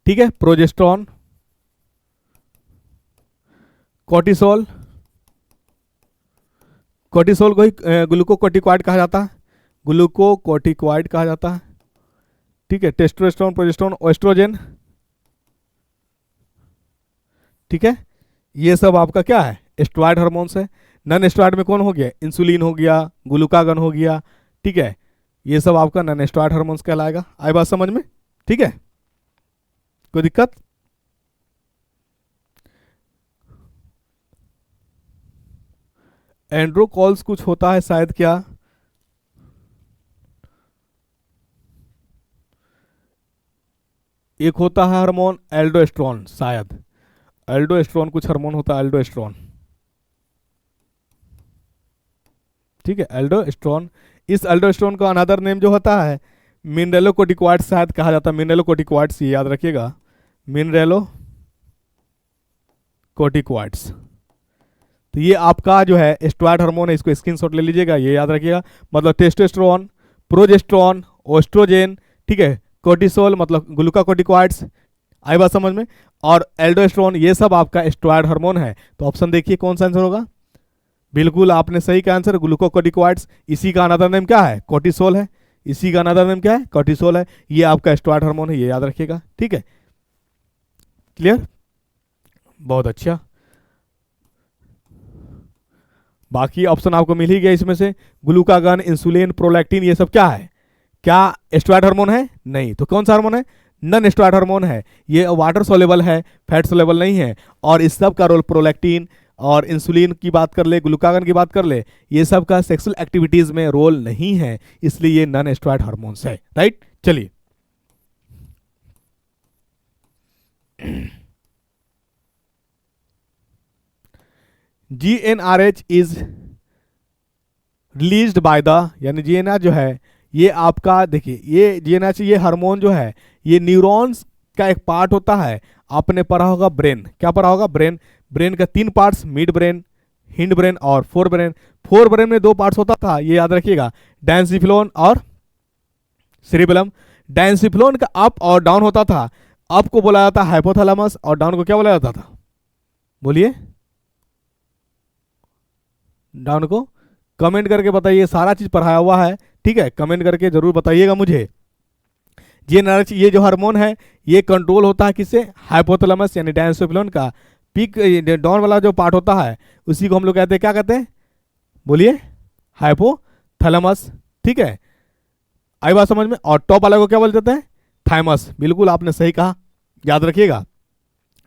Speaker 1: ठीक है, प्रोजेस्टेरॉन, कोर्टिसोल, कोर्टिसोल को ही ग्लूकोकोर्टिकॉइड कहा जाता है, ग्लूकोकोर्टिकॉइड कहा जाता है। ठीक है, टेस्टोस्टेरोन, प्रोजेस्टेरॉन, एस्ट्रोजन। ठीक है, ये सब आपका क्या है? स्टेरॉयड हार्मोन्स है। नॉन स्टेरॉयड में कौन हो गया? इंसुलिन हो गया, ग्लूकागन हो गया। ठीक है, ये सब आपका नॉन स्टेरॉयड हार्मोन्स कहलाएगा। आई बात समझ में? ठीक है, कोई दिक्कत? एंड्रोकॉल्स कुछ होता है शायद, क्या एक होता है हार्मोन एल्डोस्टेरोन, शायद एल्डोस्टेरोन कुछ हार्मोन होता है, एल्डोस्टेरोन। ठीक है, एल्डोस्टेरोन। इस एल्डोस्टेरोन का अनदर नेम जो होता है मिनरेलोकोर्टिकॉइड्स शायद कहा जाता है, मिनरेलोकोर्टिकॉइड्स, ये याद रखिएगा, मिनरेलोकोर्टिकॉइड्स। तो ये आपका जो है स्टेरॉयड हार्मोन है, इसको स्क्रीनशॉट ले लीजिएगा, ये याद रखिएगा। मतलब टेस्टोस्टेरोन, प्रोजेस्टेरॉन, एस्ट्रोजन, ठीक है, कोर्टिसोल मतलब ग्लूकोकोर्टिकॉइड्स, आई बात समझ में, और एल्डोस्टेरोन, ये सब आपका स्टेरॉयड हार्मोन है। तो ऑप्शन देखिए कौन सा आंसर होगा? बिल्कुल आपने सही का आंसर, ग्लूकोकोर्टिकॉइड्स। इसी का अनदर नेम क्या है? कोर्टिसोल है। इसी का अनदर नेम क्या है? कोर्टिसोल है। ये आपका स्टेरॉयड हार्मोन है, ये याद रखिएगा। ठीक है, क्लियर? बहुत अच्छा, बाकी ऑप्शन आपको मिल ही गया इसमें से। ग्लूकागन, इंसुलिन, प्रोलैक्टिन, ये सब क्या है? क्या स्टेरॉयड हार्मोन है? नहीं। तो कौन सा हार्मोन है? नॉन स्टेरॉयड हार्मोन है। ये वाटर सोलेबल है, फैट सोलेबल नहीं है। और इस सब का रोल प्रोलैक्टिन और इंसुलिन की बात कर ले, ग्लूकागन की बात कर ले, ये सब का सेक्सुअल एक्टिविटीज में रोल नहीं है, इसलिए ये नॉन स्टेरॉयड हार्मोन्स है। राइट, चलिए GnRH is released by the, यानी GnRH जो है ये आपका देखिए, ये GnRH ये हार्मोन जो है ये न्यूरॉन्स का एक पार्ट होता है। आपने पढ़ा होगा ब्रेन, क्या पढ़ा होगा? ब्रेन। ब्रेन का 3 parts, mid brain, hind brain और फोर ब्रेन। फोर ब्रेन में 2 पार्ट्स होता था, ये याद रखिएगा, डायंसिफिलोन और सेरिबेलम। डायंसिफिलोन का अप और डाउन होता था। अप को बोला जाता है हाइपोथैलेमस और डाउन को क्या बोला जाता था? बोलिए, डाउन को कमेंट करके बताइए, सारा चीज पढ़ाया हुआ है। ठीक है, कमेंट करके जरूर बताइएगा मुझे। GnRH ये जो हार्मोन है ये कंट्रोल होता है किससे? हाइपोथैलेमस यानी डायंसिफिलोन का पीक डाउन वाला जो पार्ट होता है उसी को हम लोग कहते हैं, क्या कहते हैं, बोलिए, हाइपोथैलेमस। ठीक है, आई बात समझ में। और टॉप वाला को क्या बोल देते हैं, थाइमस। बिल्कुल आपने सही कहा, याद रखिएगा।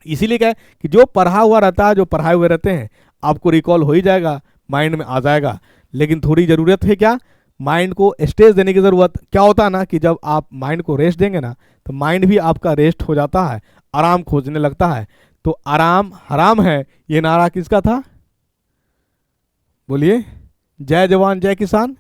Speaker 1: इसीलिए क्या है कि जो पढ़ा हुआ रहता है, जो पढ़ाए हुए रहते हैं, आपको रिकॉल हो ही जाएगा, माइंड में आ जाएगा। लेकिन थोड़ी ज़रूरत है क्या, माइंड को स्टेज देने की ज़रूरत। क्या होता है ना कि जब आप माइंड को रेस्ट देंगे ना, तो माइंड भी आपका रेस्ट हो जाता है, आराम खोजने लगता है। तो आराम हराम है, ये नारा किसका था, बोलिए, जय जवान जय किसान।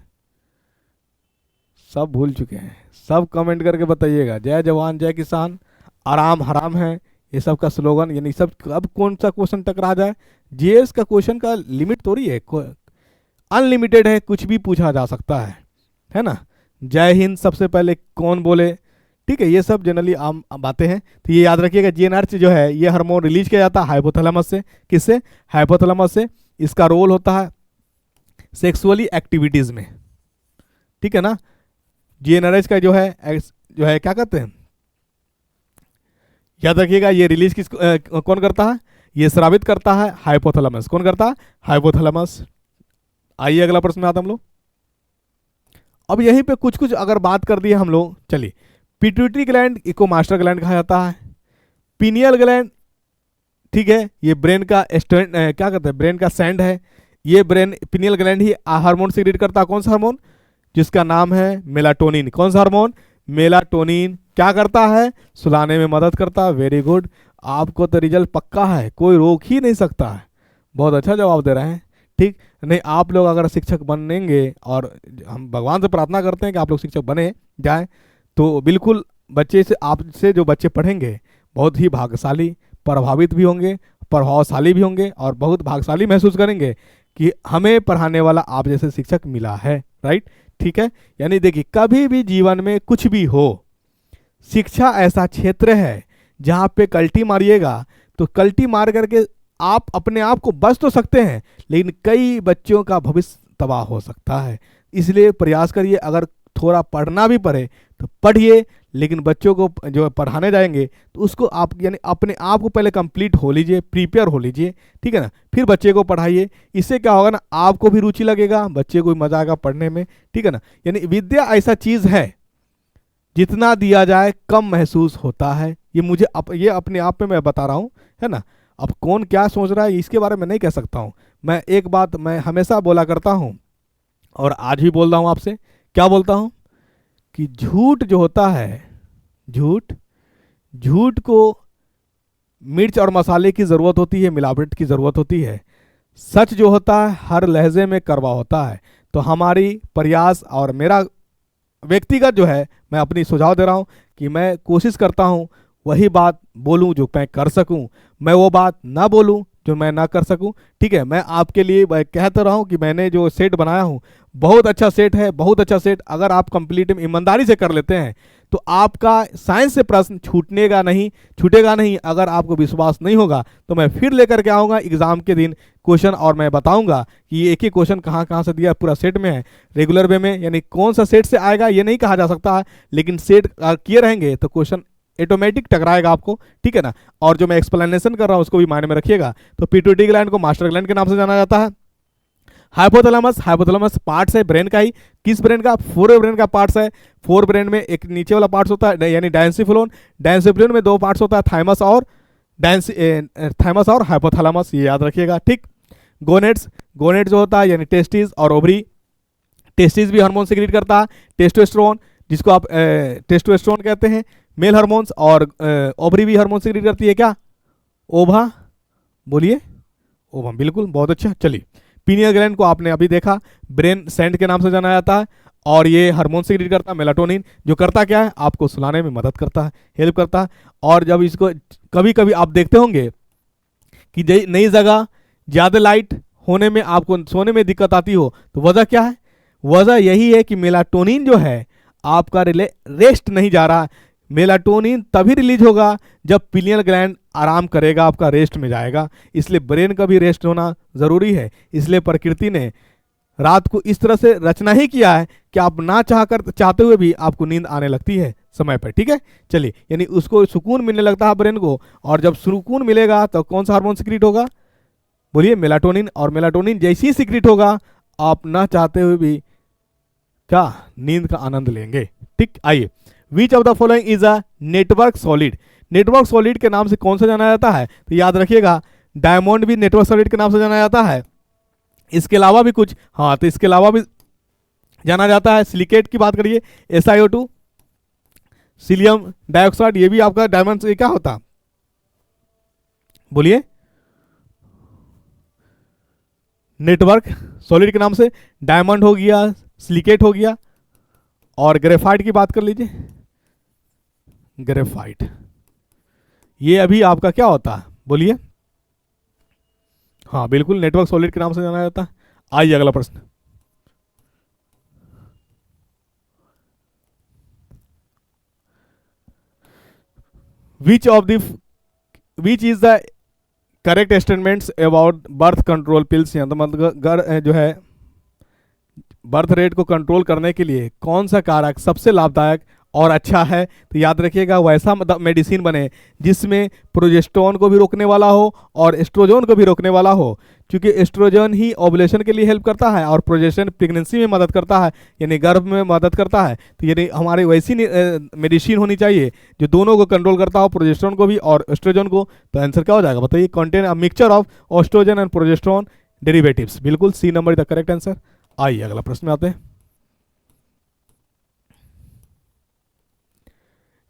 Speaker 1: सब भूल चुके हैं, सब कमेंट करके बताइएगा। जय जवान जय किसान, आराम हराम है, ये सब का स्लोगन। यानी सब अब कौन सा क्वेश्चन टकरा जाए, जीएस का क्वेश्चन का लिमिट थोड़ी है, अनलिमिटेड है, कुछ भी पूछा जा सकता है ना। जय हिंद सबसे पहले कौन बोले, ठीक है, ये सब जनरली आम बातें हैं। तो ये याद रखिएगा, जीएनआरएच जो है ये हार्मोन रिलीज किया जाता है हाइपोथैलेमस से। किससे, हाइपोथैलेमस से। इसका रोल होता है सेक्सुअली एक्टिविटीज में, ठीक है ना। जीएनआरएच का जो है क्या कहते हैं, याद रखिएगा, ये रिलीज कौन करता है, ये स्रावित करता है हाइपोथैलेमस। कौन करता है, हाइपोथैलेमस। आइए अगला प्रश्न में आते हम लोग। अब यहीं पे कुछ कुछ अगर बात कर दी हम लोग, चलिए। पिट्यूटरी ग्लैंड को मास्टर ग्लैंड कहा जाता है। पीनियल ग्लैंड, ठीक है, ये ब्रेन का क्या कहते हैं, ब्रेन का सैंड है। ये ब्रेन पिनियल ग्लैंड ही हार्मोन सीक्रेट करता है। कौन सा हार्मोन, जिसका नाम है मेलाटोनिन। कौन सा हार्मोन, मेलाटोनिन। क्या करता है, सुलाने में मदद करता है। वेरी गुड, आपको तो रिजल्ट पक्का है, कोई रोक ही नहीं सकता है। बहुत अच्छा जवाब दे रहे हैं, ठीक। नहीं, आप लोग अगर शिक्षक बनेंगे, और हम भगवान से प्रार्थना करते हैं कि आप लोग शिक्षक बने जाएं, तो बिल्कुल बच्चे से, आपसे जो बच्चे पढ़ेंगे बहुत ही भाग्यशाली, प्रभावित भी होंगे, प्रभावशाली भी होंगे, और बहुत भाग्यशाली महसूस करेंगे कि हमें पढ़ाने वाला आप जैसे शिक्षक मिला है। राइट, ठीक है। यानी देखिए, कभी भी जीवन में कुछ भी हो, शिक्षा ऐसा क्षेत्र है जहाँ पे कल्टी मारिएगा तो कल्टी मार करके आप अपने आप को बच तो सकते हैं, लेकिन कई बच्चों का भविष्य तबाह हो सकता है। इसलिए प्रयास करिए, अगर थोड़ा पढ़ना भी पड़े तो पढ़िए, लेकिन बच्चों को जो पढ़ाने जाएंगे तो उसको आप यानी अपने आप को पहले कंप्लीट हो लीजिए, प्रिपेयर हो लीजिए, ठीक है ना, फिर बच्चे को पढ़ाइए। इससे क्या होगा ना, आपको भी रुचि लगेगा, बच्चे को भी मजा आएगा पढ़ने में, ठीक है ना। यानी विद्या ऐसा चीज़ है, जितना दिया जाए कम महसूस होता है। ये मुझे ये अपने आप में मैं बता रहा हूँ, है ना। अब कौन क्या सोच रहा है इसके बारे में नहीं कह सकता हूँ। मैं एक बात मैं हमेशा बोला करता हूँ, और आज भी बोल रहा हूँ आपसे, क्या बोलता हूँ कि झूठ जो होता है, झूठ को मिर्च और मसाले की ज़रूरत होती है, मिलावट की ज़रूरत होती है। सच जो होता है हर लहजे में कड़वा होता है। तो हमारी प्रयास और मेरा व्यक्तिगत जो है, मैं अपनी सुझाव दे रहा हूँ कि मैं कोशिश करता हूँ वही बात बोलूँ जो मैं कर सकूँ, मैं वो बात ना बोलूँ जो मैं ना कर सकूं, ठीक है। मैं आपके लिए कहता रहा हूं कि मैंने जो सेट बनाया हूं बहुत अच्छा सेट है, बहुत अच्छा सेट। अगर आप कंप्लीट ईमानदारी से कर लेते हैं तो आपका साइंस से प्रश्न छूटेगा नहीं। अगर आपको विश्वास नहीं होगा तो मैं फिर लेकर के आऊँगा एग्जाम के दिन क्वेश्चन, और मैं बताऊंगा कि ये एक ही क्वेश्चन कहाँ कहाँ से दिया, पूरा सेट में है, रेगुलर वे में। यानी कौन सा सेट से आएगा ये नहीं कहा जा सकता है, लेकिन सेट किए रहेंगे तो क्वेश्चन ऑटोमेटिक टकराएगा आपको, ठीक है ना। और जो मैं एक्सप्लेनेशन कर रहा हूँ उसको भी मायने में रखिएगा। तो पिट्यूटरी ग्लैंड को मास्टर ग्लैंड के नाम से जाना जाता है। हाइपोथैलेमस पार्ट्स है ब्रेन का ही। किस ब्रेन का, फोर ब्रेन का पार्ट्स है। फोर ब्रेन में एक नीचे वाला पार्ट्स होता है यानी डायंसिफ्लोन में दो पार्ट्स होता है, थाइमस और हाइपोथैलेमस, ये याद रखिएगा, ठीक। गोनेड्स जो होता है यानी टेस्टिस और ओवरी। टेस्टिस भी हार्मोन सीक्रेट करता है, टेस्टोस्टेरोन, जिसको आप टेस्टोस्टेरोन कहते हैं, मेल हार्मोन्स। और ओवरी भी हार्मोन सीक्रेट करती है, क्या, ओवा, बोलिए, ओवा, बिल्कुल, बहुत अच्छा। चलिए, पीनियल ग्लैंड को आपने अभी देखा, ब्रेन सैंड के नाम से जाना जाता है, और ये हार्मोन सीक्रेट करता है मेलाटोनिन, जो करता क्या है, आपको सुलाने में मदद करता है, हेल्प करता है। और जब इसको कभी कभी आप देखते होंगे कि नई जगह ज़्यादा लाइट होने में आपको सोने में दिक्कत आती हो, तो वजह क्या है, वजह यही है कि मेलाटोनिन जो है आपका रेस्ट नहीं जा रहा। मेलाटोनिन तभी रिलीज होगा जब पिनियल ग्लैंड आराम करेगा, आपका रेस्ट में जाएगा। इसलिए ब्रेन का भी रेस्ट होना ज़रूरी है। इसलिए प्रकृति ने रात को इस तरह से रचना ही किया है कि आप ना चाहते हुए भी आपको नींद आने लगती है। समय पर, ठीक है। चलिए, यानी उसको सुकून मिलने लगता है ब्रेन को, और जब सुकून मिलेगा तो कौन सा हार्मोन सिक्रीट होगा, बोलिए मेलाटोनिन। और मेलाटोनिन जैसे ही सिक्रीट होगा, आप ना चाहते हुए भी क्या नींद का आनंद लेंगे, ठीक। आइए, विच of the following is a network solid. Network solid के नाम से कौन सा जाना जाता है, तो याद रखिएगा डायमंड भी नेटवर्क सॉलिड के नाम से जाना जाता है। इसके अलावा भी कुछ, हाँ, तो इसके अलावा भी जाना जाता है। सिलिकेट की बात करिए, SiO2, सीलियम डाइऑक्साइड, ये भी आपका डायमंड से क्या होता, बोलिए नेटवर्क सॉलिड के नाम से। डायमंड हो गया, सिलिकेट हो गया, और ग्रेफाइट की बात कर लीजिए, ग्रेफाइट, ये अभी आपका क्या होता है, बोलिए। हाँ बिल्कुल, नेटवर्क सॉलिड के नाम से जाना जाता है। आइए अगला प्रश्न, which is the correct statements about birth control pills. तो मतलब जो है बर्थ रेट को कंट्रोल करने के लिए कौन सा कारक सबसे लाभदायक और अच्छा है, तो याद रखिएगा वैसा मेडिसिन बने जिसमें प्रोजेस्टेरोन को भी रोकने वाला हो और एस्ट्रोजन को भी रोकने वाला हो, क्योंकि एस्ट्रोजन ही ओवुलेशन के लिए हेल्प करता है और प्रोजेस्टेरोन प्रेगनेंसी में मदद करता है, यानी गर्भ में मदद करता है। तो यानी हमारी वैसी मेडिसिन होनी चाहिए जो दोनों को कंट्रोल करता हो, प्रोजेस्टेरोन को भी और एस्ट्रोजन को। तो आंसर क्या हो जाएगा बताइए, contain a mixture of estrogen and progesterone derivatives. बिल्कुल C number is the correct answer. आइए अगला प्रश्न में आते हैं।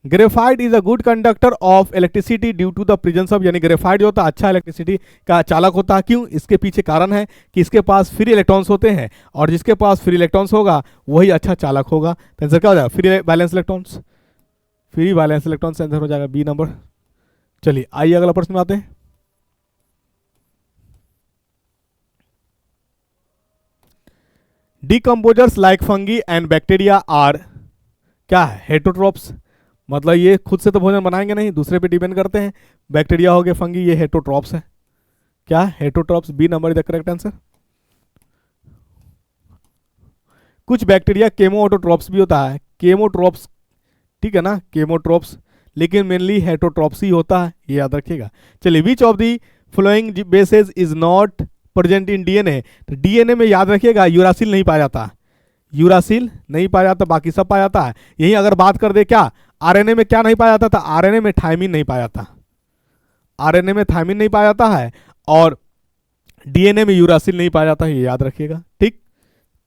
Speaker 1: Graphite is a good conductor of electricity due to the presence of, यानी ग्रेफाइट जो होता है अच्छा इलेक्ट्रिसिटी का चालक होता है। क्यों, इसके पीछे कारण है कि इसके पास फ्री इलेक्ट्रॉन्स होते हैं, और जिसके पास फ्री इलेक्ट्रॉन्स होगा वही अच्छा चालक होगा। तो आंसर क्या हो जाएगा, free balance electrons, free balance electrons answer हो जाएगा बी नंबर। चलिए आइए अगला प्रश्न में आते हैं। Decomposers like fungi and bacteria are क्या है, हेटरोट्रॉप्स। मतलब ये खुद से तो भोजन बनाएंगे नहीं, दूसरे पे डिपेंड करते हैं। बैक्टीरिया हो गए, फंगी, ये हेटरोट्रॉप्स है। क्या heterotrophs, B number is the correct answer. कुछ बैक्टीरिया केमोऑटोट्रॉप्स भी होता है, केमोट्रॉप्स, ठीक है ना, केमोट्रॉप्स, लेकिन मेनली हेटरोट्रॉप्स ही होता है, ये याद रखिएगा। चलिए, which of the following bases is not present in DNA. तो डीएनए में याद रखिएगा यूरासिल नहीं पाया जाता, यूरासिल नहीं पाया जाता, बाकी सब पाया जाता है। यही अगर बात कर दे क्या आरएनए में क्या नहीं पाया जाता था, आरएनए में थायमिन नहीं पाया जाता, आरएनए में थायमिन नहीं पाया जाता है, और डीएनए में यूरासिल नहीं पाया जाता है, ये याद रखिएगा, ठीक।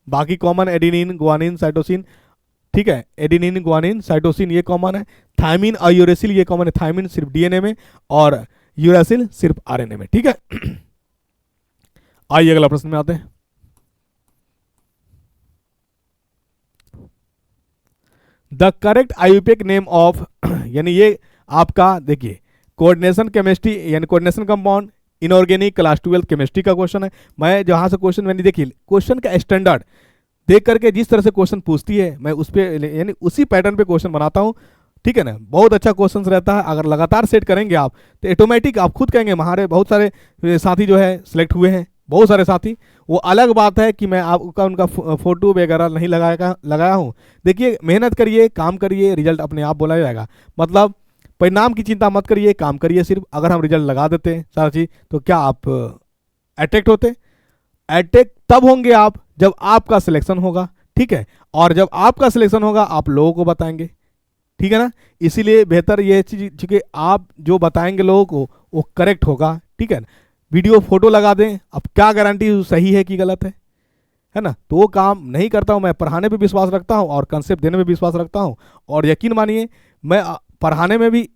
Speaker 1: बाकी कॉमन एडेनिन, गुआनिन, साइटोसिन, ठीक है, एडेनिन, गुआनिन, साइटोसिन ये कॉमन है। थायमिन और यूरासिल ये कॉमन है, थायमिन सिर्फ डीएनए में और यूरासिल सिर्फ आरएनए में, ठीक है। आइए अगला प्रश्न में आते हैं। The correct IUPAC name of, यानी ये आपका देखिए कोऑर्डिनेशन केमिस्ट्री यानी coordination compound inorganic class 12 chemistry का क्वेश्चन है। मैं जहां से क्वेश्चन मैंने देखिए क्वेश्चन का स्टैंडर्ड देख करके जिस तरह से क्वेश्चन पूछती है मैं उस पर यानी उसी पैटर्न पे क्वेश्चन बनाता हूं, ठीक है ना। बहुत अच्छा क्वेश्चन रहता है, अगर लगातार सेट करेंगे आप तो ऑटोमेटिक आप खुद कहेंगे। हमारे बहुत सारे साथी जो है सिलेक्ट हुए हैं, बहुत सारे साथी। वो अलग बात है कि मैं आपका उनका फोटो वगैरह नहीं लगाया हूँ। देखिए मेहनत करिए, काम करिए, रिजल्ट अपने आप बोला जाएगा। मतलब परिणाम की चिंता मत करिए, काम करिए सिर्फ। अगर हम रिजल्ट लगा देते हैं सारा चीज़ तो क्या आप अट्रैक्ट होते? अट्रैक्ट तब होंगे आप जब आपका सिलेक्शन होगा, ठीक है। और जब आपका सिलेक्शन होगा आप लोगों को बताएंगे, ठीक है ना। इसीलिए बेहतर ये चीज़ कि आप जो बताएंगे लोगों को वो करेक्ट होगा, ठीक है ना। वीडियो फोटो लगा दें, अब क्या गारंटी सही है कि गलत है ना। तो वो काम नहीं करता हूँ मैं। पढ़ाने पे विश्वास रखता हूँ और कंसेप्ट देने में विश्वास रखता हूँ। और यकीन मानिए मैं पढ़ाने में भी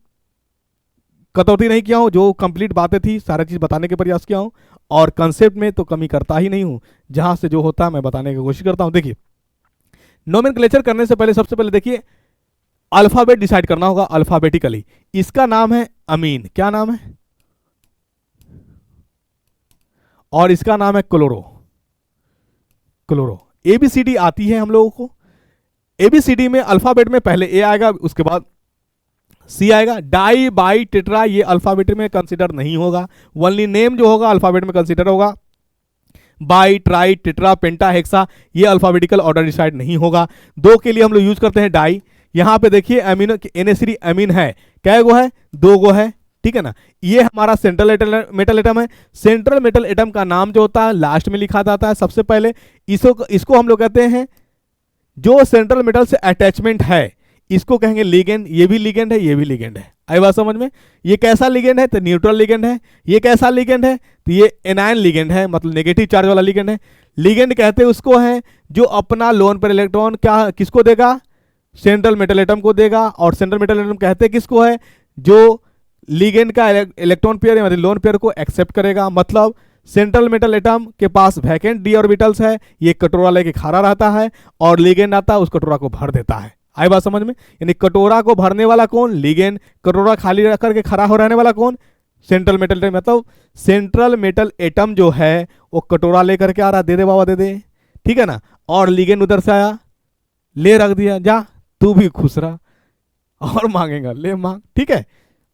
Speaker 1: कटौती नहीं किया हूँ, जो कंप्लीट बातें थी सारा चीज़ बताने के प्रयास किया हूँ। और कंसेप्ट में तो कमी करता ही नहीं हूँ, जहाँ से जो होता है मैं बताने की कोशिश करता हूँ। देखिए नोमेनक्लेचर करने से पहले सबसे पहले देखिए अल्फ़ाबेट डिसाइड करना होगा अल्फ़ाबेटिकली। इसका नाम है अमीन, क्या नाम है, और इसका नाम है क्लोरो। क्लोरो एबीसीडी आती है हम लोगों को। एबीसीडी में अल्फाबेट में पहले ए आएगा, उसके बाद सी आएगा। डाई बाई टेट्रा ये अल्फाबेट में कंसीडर नहीं होगा। ओनली नेम जो होगा अल्फाबेट में कंसीडर होगा। By, try, tetra, penta, hexa ये अल्फाबेटिकल ऑर्डर डिसाइड नहीं होगा। दो के लिए हम लोग यूज करते हैं डाई, यहाँ पे देखिए अमीनो Na3 अमीन है, क्या गो है, 2 गो है, ठीक है ना। ये हमारा सेंट्रल मेटल एटम है। सेंट्रल मेटल एटम का नाम जो होता है लास्ट में लिखा जाता है सबसे पहले। इसको हम लोग कहते हैं जो सेंट्रल मेटल से अटैचमेंट है, इसको कहेंगे लिगेंड। ये भी लिगेंड है, ये भी लिगेंड है। आई बात समझ में। ये कैसा लिगेंड है, तो न्यूट्रल लिगेंड है। ये कैसा लिगेंड है, तो ये एनायन लिगेंड है, मतलब नेगेटिव चार्ज वाला लिगेंड है। लिगेंड कहते हैं उसको है जो अपना लोन पर इलेक्ट्रॉन क्या किसको देगा, सेंट्रल मेटल एटम को देगा। और सेंट्रल मेटल एटम कहते हैं किसको है, जो लिगेंड का इलेक्ट्रॉन पेयर मतलब लोन पेयर को एक्सेप्ट करेगा। मतलब सेंट्रल मेटल एटम के पास वैकेंट डी ऑर्बिटल्स है, ये कटोरा लेके खड़ा रहता है और लिगेंड आता है उस कटोरा को भर देता है। आई बात समझ में। यानी कटोरा को भरने वाला कौन, लिगेंड। कटोरा खाली रख करके खड़ा हो रहने वाला कौन, सेंट्रल मेटल एटम। मतलब सेंट्रल मेटल एटम जो है वो कटोरा लेकर के आ रहा, दे दे बाबा दे दे, ठीक है ना। और लिगेंड उधर से आया, ले रख दिया, जा तू भी खुश रहा, और मांगेगा ले मांग, ठीक है।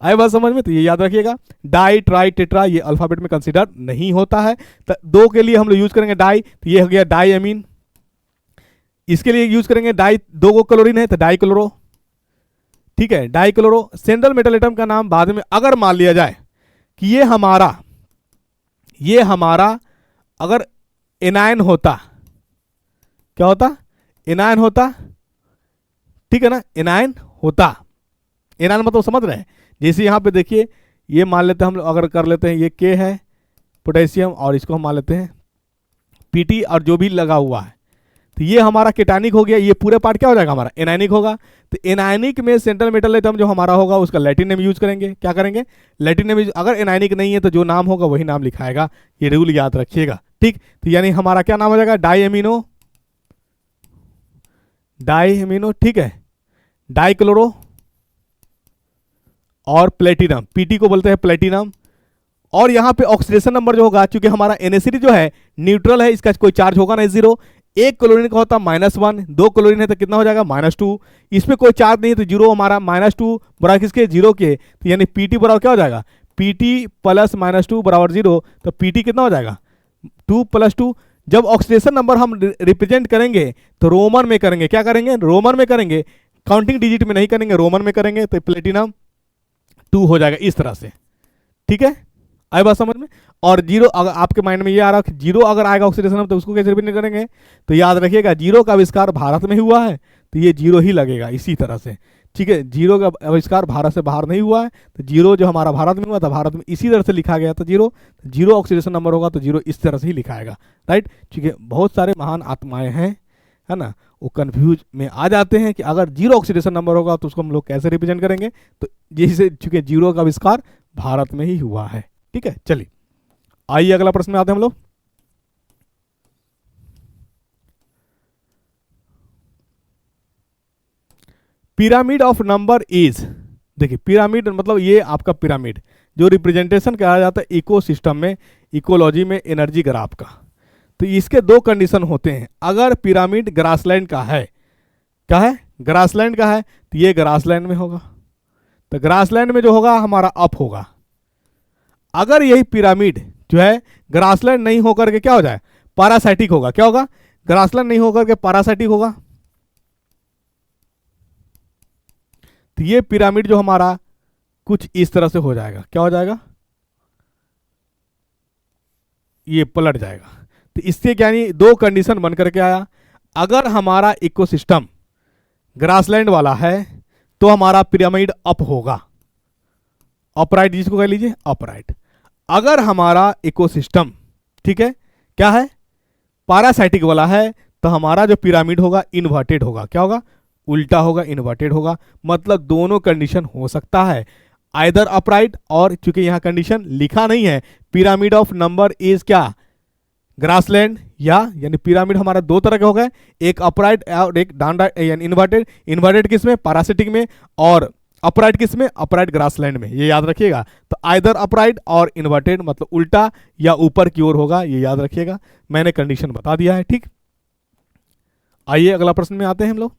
Speaker 1: आए बात समझ में। तो ये याद रखिएगा, डाई ट्राई टेट्रा ये अल्फाबेट में कंसीडर नहीं होता है। तो 2 के लिए हम लोग यूज करेंगे डाई, तो ये हो गया डाई अमीन। इसके लिए यूज करेंगे डाई, 2 गो क्लोरीन है तो डाई क्लोरो, ठीक है, die chloro. Central metal atom का नाम बाद में अगर मान लिया जाए कि ये हमारा अगर एनायन होता, क्या होता, एनायन होता, ठीक है ना, एनायन होता। एनायन मतलब समझ रहे हैं। जैसे यहाँ पे देखिए, ये मान लेते हैं हम लोग, अगर कर लेते हैं, ये के है पोटेशियम और इसको हम मान लेते हैं पीटी और जो भी लगा हुआ है, तो ये हमारा केटानिक हो गया। ये पूरे पार्ट क्या हो जाएगा हमारा, एनायनिक होगा। तो एनायनिक में सेंट्रल मेटल एटम जो हमारा होगा उसका लैटिन नेम यूज करेंगे। क्या करेंगे, लैटिन नेम। अगर एनायनिक नहीं है तो जो नाम होगा वही नाम लिखाएगा, ये रूल याद रखिएगा, ठीक। तो यानी हमारा क्या नाम हो जाएगा, डाई एमिनो, ठीक है, डाई क्लोरो और प्लेटिनम, पीटी को बोलते हैं प्लेटिनम। और यहाँ पे ऑक्सीडेशन नंबर जो होगा, क्योंकि हमारा Na3 जो है न्यूट्रल है, इसका कोई चार्ज होगा नहीं, 0। 1 क्लोरीन का होता -1, 2 क्लोरीन है तो कितना हो जाएगा -2। इसमें कोई चार्ज नहीं है तो 0 हमारा -2 बराबर किसके, 0 के। तो यानी पीटी बराबर क्या हो जाएगा, पीटी प्लस -2 बराबर 0। तो पीटी कितना हो जाएगा, 2 + 2। जब ऑक्सीडेशन नंबर हम रिप्रेजेंट करेंगे तो रोमन में करेंगे। क्या करेंगे, रोमन में करेंगे, काउंटिंग डिजिट में नहीं करेंगे, रोमन में करेंगे। तो प्लेटिनम 2 हो जाएगा इस तरह से, ठीक है। आई बात समझ में। और 0 अगर आपके माइंड में ये आ रहा है 0 अगर आएगा ऑक्सीडेशन नंबर तो उसको कैसे रिप्रेजेंट करेंगे, तो याद रखिएगा 0 का आविष्कार भारत में हुआ है तो ये 0 ही लगेगा इसी तरह से, ठीक है। 0 का आविष्कार भारत से बाहर नहीं हुआ है तो 0 जो हमारा भारत में हुआ था, भारत में इसी तरह से लिखा गया था 0 ऑक्सीडेशन नंबर होगा तो 0 इस तरह से ही लिखाएगा, राइट। ठीक है, बहुत सारे महान आत्माएं हैं, है ना, वो कंफ्यूज में आ जाते हैं कि अगर 0 ऑक्सीडेशन नंबर होगा तो उसको हम लोग कैसे रिप्रेजेंट करेंगे। तो जैसे चूंकि 0 का आविष्कार भारत में ही हुआ है, ठीक है। चलिए आइए अगला प्रश्न में आते हैं हम लोग। पिरामिड ऑफ नंबर इज, देखिए पिरामिड मतलब ये आपका पिरामिड जो रिप्रेजेंटेशन कहा जाता है इकोसिस्टम में, इकोलॉजी में एनर्जी ग्राफ का। तो इसके 2 कंडीशन होते हैं। अगर पिरामिड ग्रासलैंड का है, क्या है, ग्रासलैंड का है, तो ये ग्रासलैंड में होगा, तो ग्रासलैंड में जो होगा हमारा अप होगा। अगर यही पिरामिड जो है ग्रासलैंड नहीं होकर के क्या हो जाए, पैरासाइटिक होगा, क्या होगा, ग्रासलैंड नहीं होकर के पैरासाइटिक होगा, तो ये पिरामिड जो हमारा कुछ इस तरह से हो जाएगा, क्या हो जाएगा, ये पलट जाएगा। तो इससे क्या नहीं 2 कंडीशन बन करके आया। अगर हमारा इकोसिस्टम ग्रासलैंड वाला है तो हमारा पिरामिड अप होगा, अपराइट जिसको कह लीजिए अपराइट। अगर हमारा इकोसिस्टम, ठीक है, क्या है, पैरासाइटिक वाला है तो हमारा जो पिरामिड होगा इन्वर्टेड होगा, क्या होगा, उल्टा होगा, इन्वर्टेड होगा। मतलब दोनों कंडीशन हो सकता है, आइदर अपराइट, और चूंकि यहां कंडीशन लिखा नहीं है, पिरामिड ऑफ नंबर इज क्या, ग्रासलैंड, यानी पिरामिड हमारा 2 तरह के हो गए, एक अपराइट और एक डाउन यानी इन्वर्टेड। इन्वर्टेड किस में, पैरासिटिक में, और अपराइट किस में, अपराइट ग्रासलैंड में, ये याद रखिएगा। तो आइदर अपराइट और इन्वर्टेड मतलब उल्टा या ऊपर की ओर होगा, ये याद रखिएगा। मैंने कंडीशन बता दिया है, ठीक। आइए अगला प्रश्न में आते हैं हम लोग।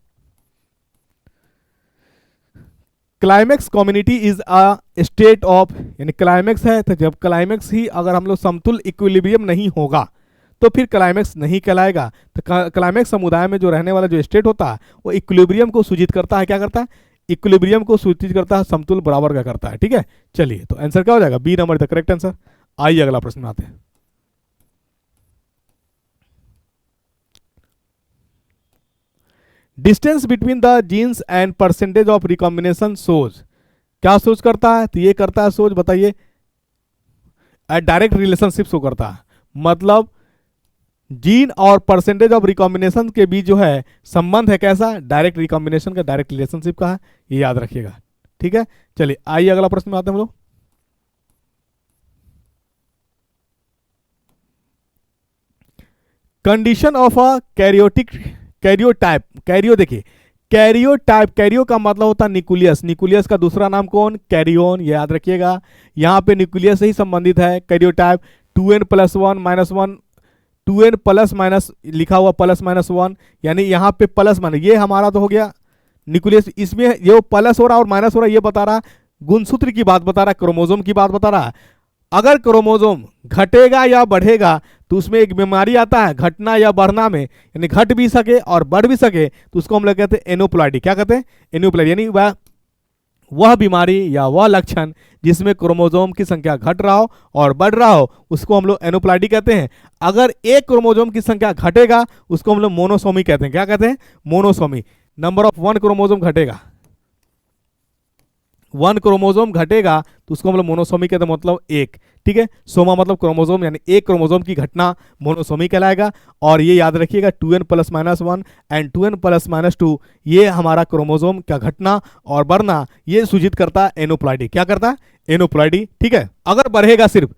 Speaker 1: Climax community is a state of, यानी क्लाइमेक्स है तो जब क्लाइमेक्स ही अगर हम लोग समतुल इक्विलिब्रियम नहीं होगा तो फिर क्लाइमेक्स नहीं कहलाएगा। तो क्लाइमेक्स समुदाय में जो रहने वाला जो स्टेट होता है वो इक्विलिब्रियम को सूचित करता है। क्या करता है? इक्विलिब्रियम को सूचित करता है, समतुल बराबर का करता है। ठीक है, चलिए तो आंसर क्या हो जाएगा? B number the correct answer. आइए अगला प्रश्न आते हैं। Distance between the genes and percentage of recombination shows, क्या सोच करता है? तो ये करता है सोच, बताइए, डायरेक्ट रिलेशनशिप शो करता है। मतलब जीन और परसेंटेज ऑफ रिकॉम्बिनेशन के बीच जो है संबंध है कैसा? डायरेक्ट रिकॉम्बिनेशन का, डायरेक्ट रिलेशनशिप का है, ये याद रखिएगा। ठीक है, चलिए आइए अगला प्रश्न में आते हैं हम लोग। Condition of a karyotype, Cairo देखिए, कैरियो का मतलब होता है न्यूक्लियस। न्यूक्लियस का दूसरा नाम कौन? कैरियोन, ये याद रखिएगा। यहां पे न्यूक्लियस से ही संबंधित है karyotype. 2n+1 2n plus minus लिखा हुआ +-1, यानी यहाँ पे प्लस माइनस, ये हमारा तो हो गया न्यूक्लियस। इसमें ये प्लस हो रहा है और माइनस हो रहा है, ये बता रहा है गुणसूत्र की बात बता रहा है, क्रोमोजोम की बात बता रहा है। अगर क्रोमोजोम घटेगा या बढ़ेगा तो उसमें एक बीमारी आता है घटना या बढ़ना में, यानी घट भी सके और बढ़ भी सके, तो उसको हम लोग कहते हैं एनोप्लॉइडी। क्या कहते हैं? एनोप्लॉइडी, यानी वह बीमारी या वह लक्षण जिसमें क्रोमोजोम की संख्या घट रहा हो और बढ़ रहा हो, उसको हम लोग एनोप्लॉइडी कहते हैं। अगर एक क्रोमोजोम की संख्या घटेगा उसको हम लोग मोनोसोमी कहते हैं। क्या कहते हैं? मोनोसोमी। नंबर ऑफ 1 क्रोमोजोम घटेगा, 1 क्रोमोजोम घटेगा तो उसको हम लोग मोनोसोमी कहते हैं, मतलब एक। ठीक है, सोमा मतलब क्रोमोजोम, यानी एक क्रोमोजोम की घटना मोनोसोमी कहलाएगा। और ये याद रखिएगा 2n+-1 एंड 2n+-2, ये हमारा क्रोमोजोम का घटना और बढ़ना ये सूचित करता है एनोप्लॉइडी। क्या करता है? एनोप्लॉइडी। ठीक है, अगर बढ़ेगा सिर्फ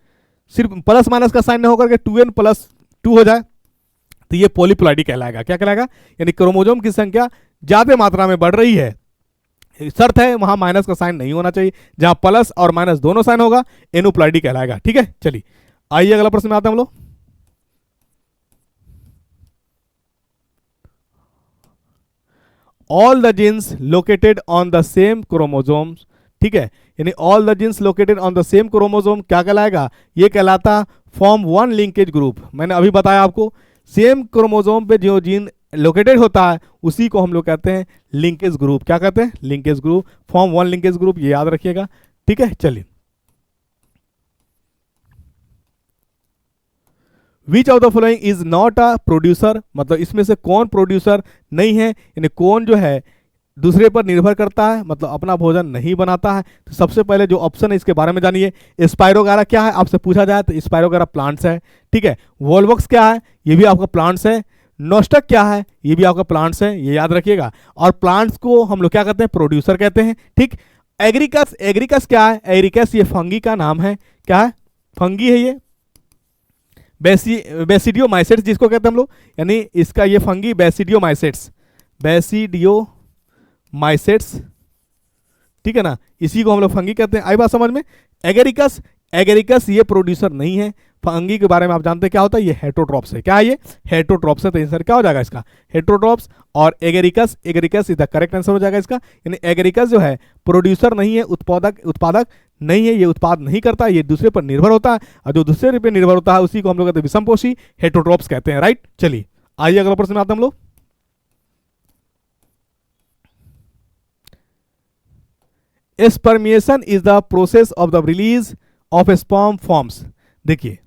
Speaker 1: प्लस माइनस का साइन न होकर के 2n+2 हो जाए तो ये पॉलीप्लॉइडी कहलाएगा। क्या कहलाएगा? यानी क्रोमोजोम की संख्या ज्यादा मात्रा में बढ़ रही है, शर्त है वहां माइनस का साइन नहीं होना चाहिए। जहां प्लस और माइनस दोनों साइन होगा एनोप्लॉइडी कहलाएगा। ठीक है, चलिए आइए अगला प्रश्न में आते हैं हम लोग। All the genes located on the same chromosomes, ठीक है, यानी all the genes located on the same chromosome क्या कहलाएगा? ये कहलाता फॉर्म 1 लिंकेज ग्रुप। मैंने अभी बताया आपको, सेम क्रोमोजोम पे जो जीन लोकेटेड होता है उसी को हम लोग कहते हैं लिंकेज ग्रुप। क्या कहते हैं? Linkage group, form 1 linkage group, ये याद रखिएगा। ठीक है, चलिए विच of the following is not a producer, मतलब इसमें से कौन प्रोड्यूसर नहीं है, यानी कौन जो है दूसरे पर निर्भर करता है, मतलब अपना भोजन नहीं बनाता है। तो सबसे पहले जो ऑप्शन है इसके बारे में जानिए। स्पाइरोगारा क्या है आपसे पूछा जाए तो स्पाइरोगारा प्लांट्स है। ठीक है, वोल्वॉक्स क्या है? ये भी आपका प्लांट्स है। नोस्टक क्या है? ये भी आपका प्लांट्स है, ये याद रखिएगा। और प्लांट्स को हम लोग क्या कहते हैं? प्रोड्यूसर कहते हैं। ठीक, एग्रीकस, एग्रीकस क्या है? एग्रीकस ये फंगी का नाम है। क्या है? फंगी है ये, बेसिडियोमाइसेट्स जिसको कहते हैं हम लोग, यानी इसका ये फंगी बेसिडियोमाइसेट्स, बेसिडियोमाइसेट्स, ठीक है ना, इसी को हम लोग फंगी कहते हैं। आई बात समझ में? एगेरिकस, एगेरिकस ये प्रोड्यूसर नहीं है। फंगी के बारे में आप जानते हैं क्या होता है? ये हेटरोट्रॉप्स है। क्या है ये? हेटरोट्रॉप्स है। तो आंसर क्या हो जाएगा इसका? हेटरोट्रॉप्स। और agaricus, agaricus is the correct answer हो जाएगा इसका। यानी एगेरिकस जो है प्रोड्यूसर नहीं है, उत्पादक नहीं है, ये उत्पाद नहीं करता, ये दूसरे पर निर्भर होता है, और जो दूसरे पर निर्भर होता है उसी को हम लोग कहते हैं विषमपोषी, हेटरोट्रॉप्स कहते हैं। राइट, चलिए आइए अगला प्रश्न में आते हैं हम लोग। Spermiation is the process of the release of sperm forms. देखिए,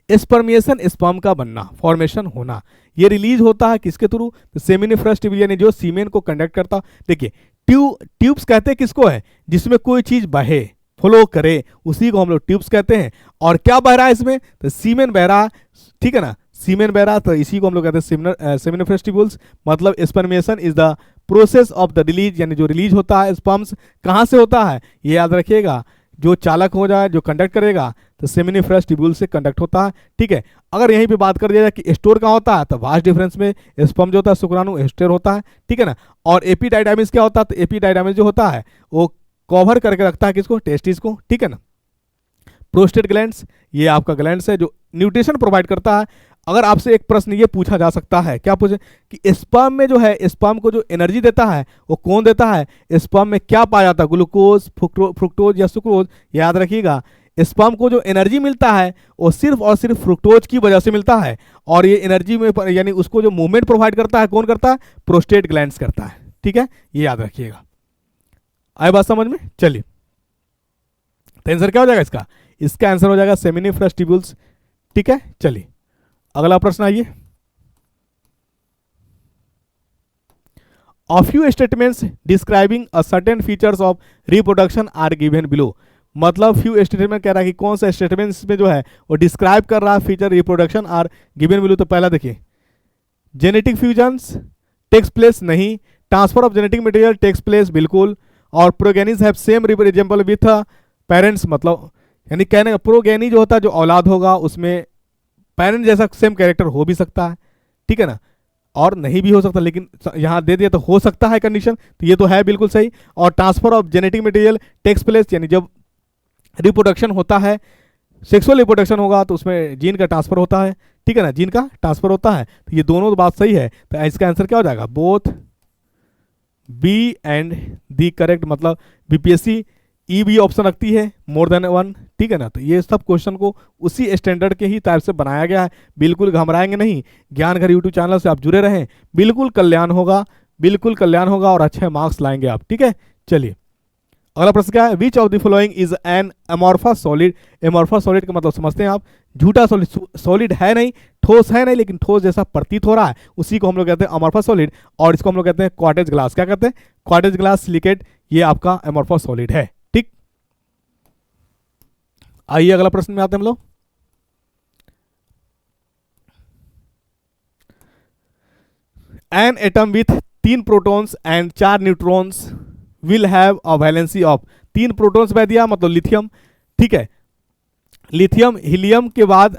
Speaker 1: स्पर्मिएशन स्पर्म का बनना, फॉर्मेशन होना, ये रिलीज होता है किसके थ्रू? तो सेमिनिफरस ट्यूब, यानी जो सीमेन को कंडक्ट करता। देखिए, ट्यूब्स कहते हैं किसको है? जिसमें कोई चीज बहे, फ्लो करे, उसी को हम लोग ट्यूब्स कहते हैं। और क्या बह रहा है इसमें? तो सीमेन बह रहा, ठीक है ना, सीमेन बह रहा, तो इसी को हम लोग कहते हैं सेमिनिफरस ट्यूब्यूल्स। मतलब spermiation is the process of the release, यानी जो रिलीज होता है स्पर्म्स, कहाँ से होता है? ये याद रखिएगा, जो चालक हो जाए, जो कंडक्ट करेगा, तो सेमिनिफरस ट्यूब्यूल से कंडक्ट होता है। ठीक है, अगर यहीं पे बात कर दिया जाए कि स्टोर कहाँ होता है, तो वास्ट डिफरेंस में स्पर्म जो होता है शुक्राणु स्टोर होता है। ठीक है ना, और एपिडाइडाइमिस क्या होता है? तो एपिडाइडाइमिस जो होता है वो कवर करके रखता है किसको? टेस्टिस को। ठीक है ना, प्रोस्टेट ग्लैंड्स, ये आपका ग्लैंड्स है जो न्यूट्रिशन प्रोवाइड करता है। अगर आपसे एक प्रश्न ये पूछा जा सकता है, क्या पूछे कि स्पर्म में जो है, स्पर्म को जो एनर्जी देता है वो कौन देता है? स्पर्म में क्या पाया जाता है? ग्लूकोज, फ्रुक्टोज या सुक्रोज? याद रखिएगा, स्पर्म को जो एनर्जी मिलता है वो सिर्फ और सिर्फ फ्रुक्टोज की वजह से मिलता है, और ये एनर्जी में यानी उसको जो मूवमेंट प्रोवाइड करता है कौन करता है, प्रोस्टेट ग्लैंड्स करता है। ठीक है, ये याद रखिएगा। आए बात समझ में? चलिए, तो आंसर क्या हो जाएगा इसका? इसका आंसर हो जाएगा सेमिनिफरस ट्यूब्यूल्स। ठीक है, चलिए अगला प्रश्न आइए। A few statements describing a certain features of reproduction are given below। मतलब few statement कह रहा है कि कौन सा स्टेटमेंट्स में जो है वो डिस्क्राइब कर रहा है feature reproduction are given below. तो पहला देखिए, जेनेटिक फ्यूजन्स टेक्स प्लेस, नहीं। Transfer of genetic material takes place, बिल्कुल। और प्रोगेनीज हैव सेम रिप्रेजेंबल विथ पेरेंट्स, मतलब यानी कहने का प्रोगेनी जो होता है जो औलाद होगा उसमें पेरेंट जैसा सेम कैरेक्टर हो भी सकता है। ठीक है ना, और नहीं भी हो सकता, लेकिन यहां दे दिया तो हो सकता है कंडीशन, तो ये तो है बिल्कुल सही। और transfer of genetic material takes place, यानी जब रिप्रोडक्शन होता है, सेक्सुअल रिप्रोडक्शन होगा तो उसमें जीन का ट्रांसफर होता है। ठीक है ना, जीन का ट्रांसफर होता है, तो ये दोनों तो बात सही है। तो इसका आंसर क्या हो जाएगा? Both B and D correct, मतलब बीपीएससी ई भी ऑप्शन रखती है, मोर देन वन। ठीक है ना, तो ये सब क्वेश्चन को उसी स्टैंडर्ड के ही टाइप से बनाया गया है, बिल्कुल घबराएंगे नहीं। ज्ञान घर यूट्यूब चैनल से आप जुड़े रहें, बिल्कुल कल्याण होगा, बिल्कुल कल्याण होगा और अच्छे मार्क्स लाएंगे आप। ठीक है, चलिए अगला प्रश्न क्या है? Which of the following is an amorphous solid. Amorphous solid का मतलब समझते हैं आप, झूठा सॉलिड, सॉलिड है नहीं, ठोस है नहीं, लेकिन ठोस जैसा प्रतीत हो रहा है, उसी को हम लोग कहते हैं अमॉर्फस सॉलिड। और इसको हम लोग कहते हैं क्वार्टेज ग्लास। क्या कहते हैं? क्वार्टेज ग्लास सिलिकेट, ये आपका अमॉर्फस सॉलिड है। ठीक, आइए अगला प्रश्न में आते हैं हम लोग। An atom with 3 protons and 4 neutrons will have a valency of. 3 protons बह दिया, मतलब लिथियम। ठीक है, लिथियम हीलियम के बाद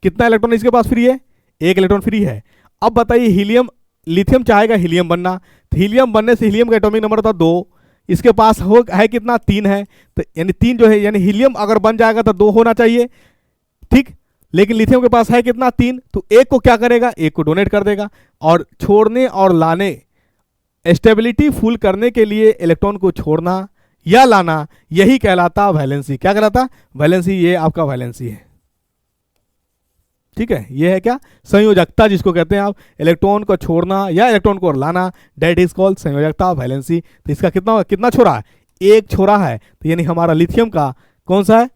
Speaker 1: कितना इलेक्ट्रॉन इसके पास फ्री है? 1 इलेक्ट्रॉन फ्री है। अब बताइए, हीलियम, लिथियम चाहेगा हीलियम बनना, तो हीलियम बनने से हीलियम का एटॉमिक नंबर था 2, इसके पास हो है कितना? 3 है। तो यानी 3 जो है, यानी हीलियम अगर बन जाएगा तो 2 होना चाहिए। ठीक, लेकिन लिथियम के पास है कितना? 3। तो एक को क्या करेगा? एक को डोनेट कर देगा। और छोड़ने और लाने, स्टेबिलिटी फुल करने के लिए इलेक्ट्रॉन को छोड़ना या लाना, यही कहलाता वैलेंसी। क्या कहलाता? वैलेंसी। ये आपका वैलेंसी है। ठीक है, ये है क्या? संयोजकता, जिसको कहते हैं आप, इलेक्ट्रॉन को छोड़ना या इलेक्ट्रॉन को लाना, डेट इज कॉल्ड संयोजकता, वैलेंसी। तो इसका कितना कितना छोड़ा है? 1 छोड़ा है। तो यानी हमारा लिथियम का कौन सा है?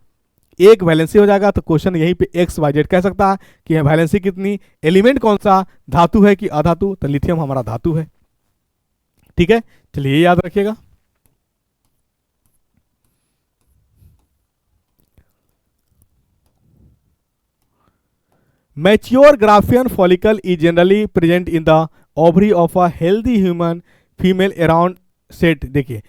Speaker 1: 1 वैलेंसी हो जाएगा। तो क्वेश्चन यहीं पे XYZ कह सकता है कि वैलेंसी कितनी, एलिमेंट कौन सा, धातु है कि अधातु? तो लिथियम हमारा धातु है। ठीक है, चलिए ये याद रखिएगा। Mature Graafian follicle is generally present in the ovary of a healthy human female around set. देखिए,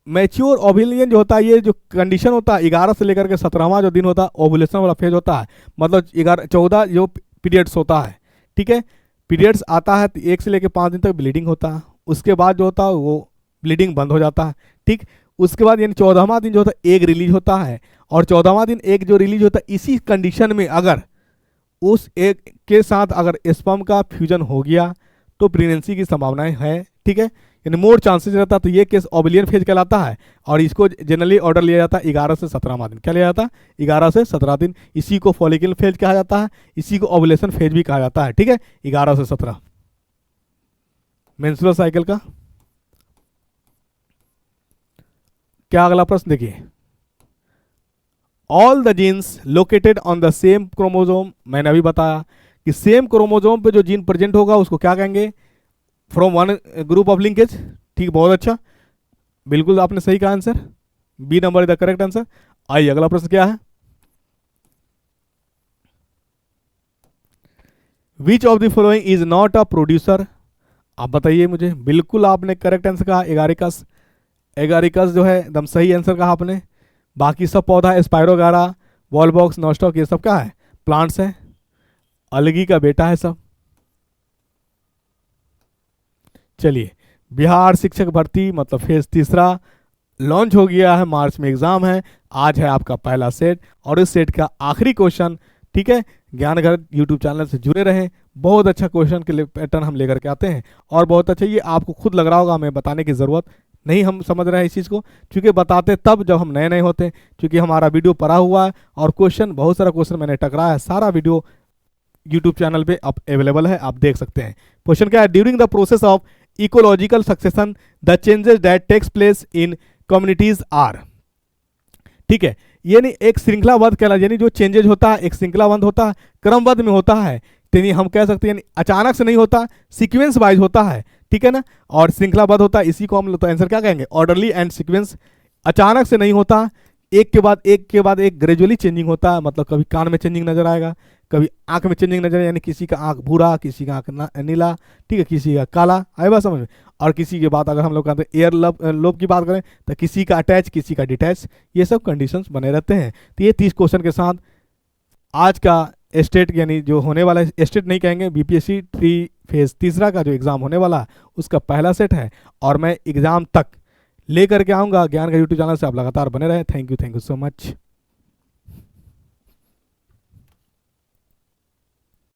Speaker 1: मैच्योर ओव्यूलेशन जो होता है, ये जो कंडीशन होता है 11 से लेकर के 17वां जो दिन होता है, ओव्यूलेशन वाला फेज होता है, मतलब 14 जो पीरियड्स होता है। ठीक है, पीरियड्स आता है तो 1 से लेकर 5 दिन तक ब्लीडिंग होता है, उसके बाद जो होता है वो ब्लीडिंग बंद हो जाता है। ठीक, उसके बाद यानी 14वां दिन जो होता है एग रिलीज होता है, और 14वां दिन एग जो रिलीज होता है, इसी कंडीशन में अगर उस एग के साथ अगर स्पर्म का फ्यूजन हो गया तो प्रेगनेंसी की संभावनाएं है। ठीक है, यानी मोर चांसेस रहता है। तो ये केस ओवुलेशन फेज कहलाता है, और इसको जनरली ऑर्डर लिया जाता है 11 से 17वां दिन। क्या लिया जाता है? 11 से 17 दिन। इसी को फॉलिकल फेज कहा जाता है, इसी को ओवुलेशन फेज भी कहा जाता है। ठीक है, 11 से 17 मेंस्ट्रुअल साइकिल का। क्या अगला प्रश्न देखिए, all the genes located on the same chromosome. मैंने अभी बताया कि सेम क्रोमोजोम पे जो जीन प्रेजेंट होगा उसको क्या कहेंगे? From one group of linkage. ठीक, बहुत अच्छा, बिल्कुल आपने सही कहा answer, B number is the correct answer. आइए अगला प्रश्न क्या है? Which of the following is not a producer. आप बताइए मुझे। बिल्कुल आपने करेक्ट आंसर कहा, एगारिकस। एगारिकस जो है एकदम सही आंसर कहा आपने। बाकी सब पौधा स्पायरोगारा, वॉलबॉक्स, नॉस्टॉक, ये सब क्या है? प्लांट्स है, अलगी का बेटा है सब। चलिए, बिहार शिक्षक भर्ती मतलब फेज 3 लॉन्च हो गया है, मार्च में एग्जाम है। आज है आपका पहला सेट और इस सेट का आखिरी क्वेश्चन। ठीक है, ज्ञानघर यूट्यूब चैनल से जुड़े रहें, बहुत अच्छा क्वेश्चन के पैटर्न हम लेकर के आते हैं और बहुत अच्छा, ये आपको खुद लग रहा होगा हमें बताने की ज़रूरत नहीं हम समझ रहे हैं इस चीज़ को, क्योंकि बताते तब जब हम नए नए होते हैं। क्योंकि हमारा वीडियो पड़ा हुआ है और क्वेश्चन, बहुत सारा क्वेश्चन मैंने टकराया है, सारा वीडियो यूट्यूब चैनल पे अब अवेलेबल है, आप देख सकते हैं। क्वेश्चन क्या है, during the process of ecological succession the changes that takes place in communities are. ठीक है, यानी एक श्रृंखलाबद्ध कहला, यानी जो चेंजेज होता है एक श्रृंखलाबद्ध होता है, क्रमबद्ध में होता है। यानी हम कह सकते हैं यानी अचानक से नहीं होता, सीक्वेंस वाइज होता है, ठीक है ना। और श्रृंखलाबद्ध होता है, इसी को हम तो आंसर क्या कहेंगे, ऑर्डरली एंड सीक्वेंस। अचानक से नहीं होता, एक के बाद एक ग्रेजुअली चेंजिंग होता है। मतलब कभी कान में चेंजिंग नजर आएगा, कभी आंख में चेंजिंग नजर, यानी किसी का आंख भूरा, किसी का आंख नीला, ठीक है, किसी का काला, आए बात समझ में। और किसी की बात अगर हम लोग कहते हैं एयर लोब की बात करें तो किसी का अटैच, किसी का डिटैच, ये सब कंडीशंस बने रहते हैं। तो ये 30 क्वेश्चन के साथ आज का स्टेट, यानी जो होने वाला है, स्टेट नहीं कहेंगे, बीपीएससी 3 फेज तीसरा का जो एग्ज़ाम होने वाला है उसका पहला सेट है। और मैं एग्ज़ाम तक लेकर के आऊँगा ज्ञान का यूट्यूब चैनल से, आप लगातार बने रहे। Thank you so much.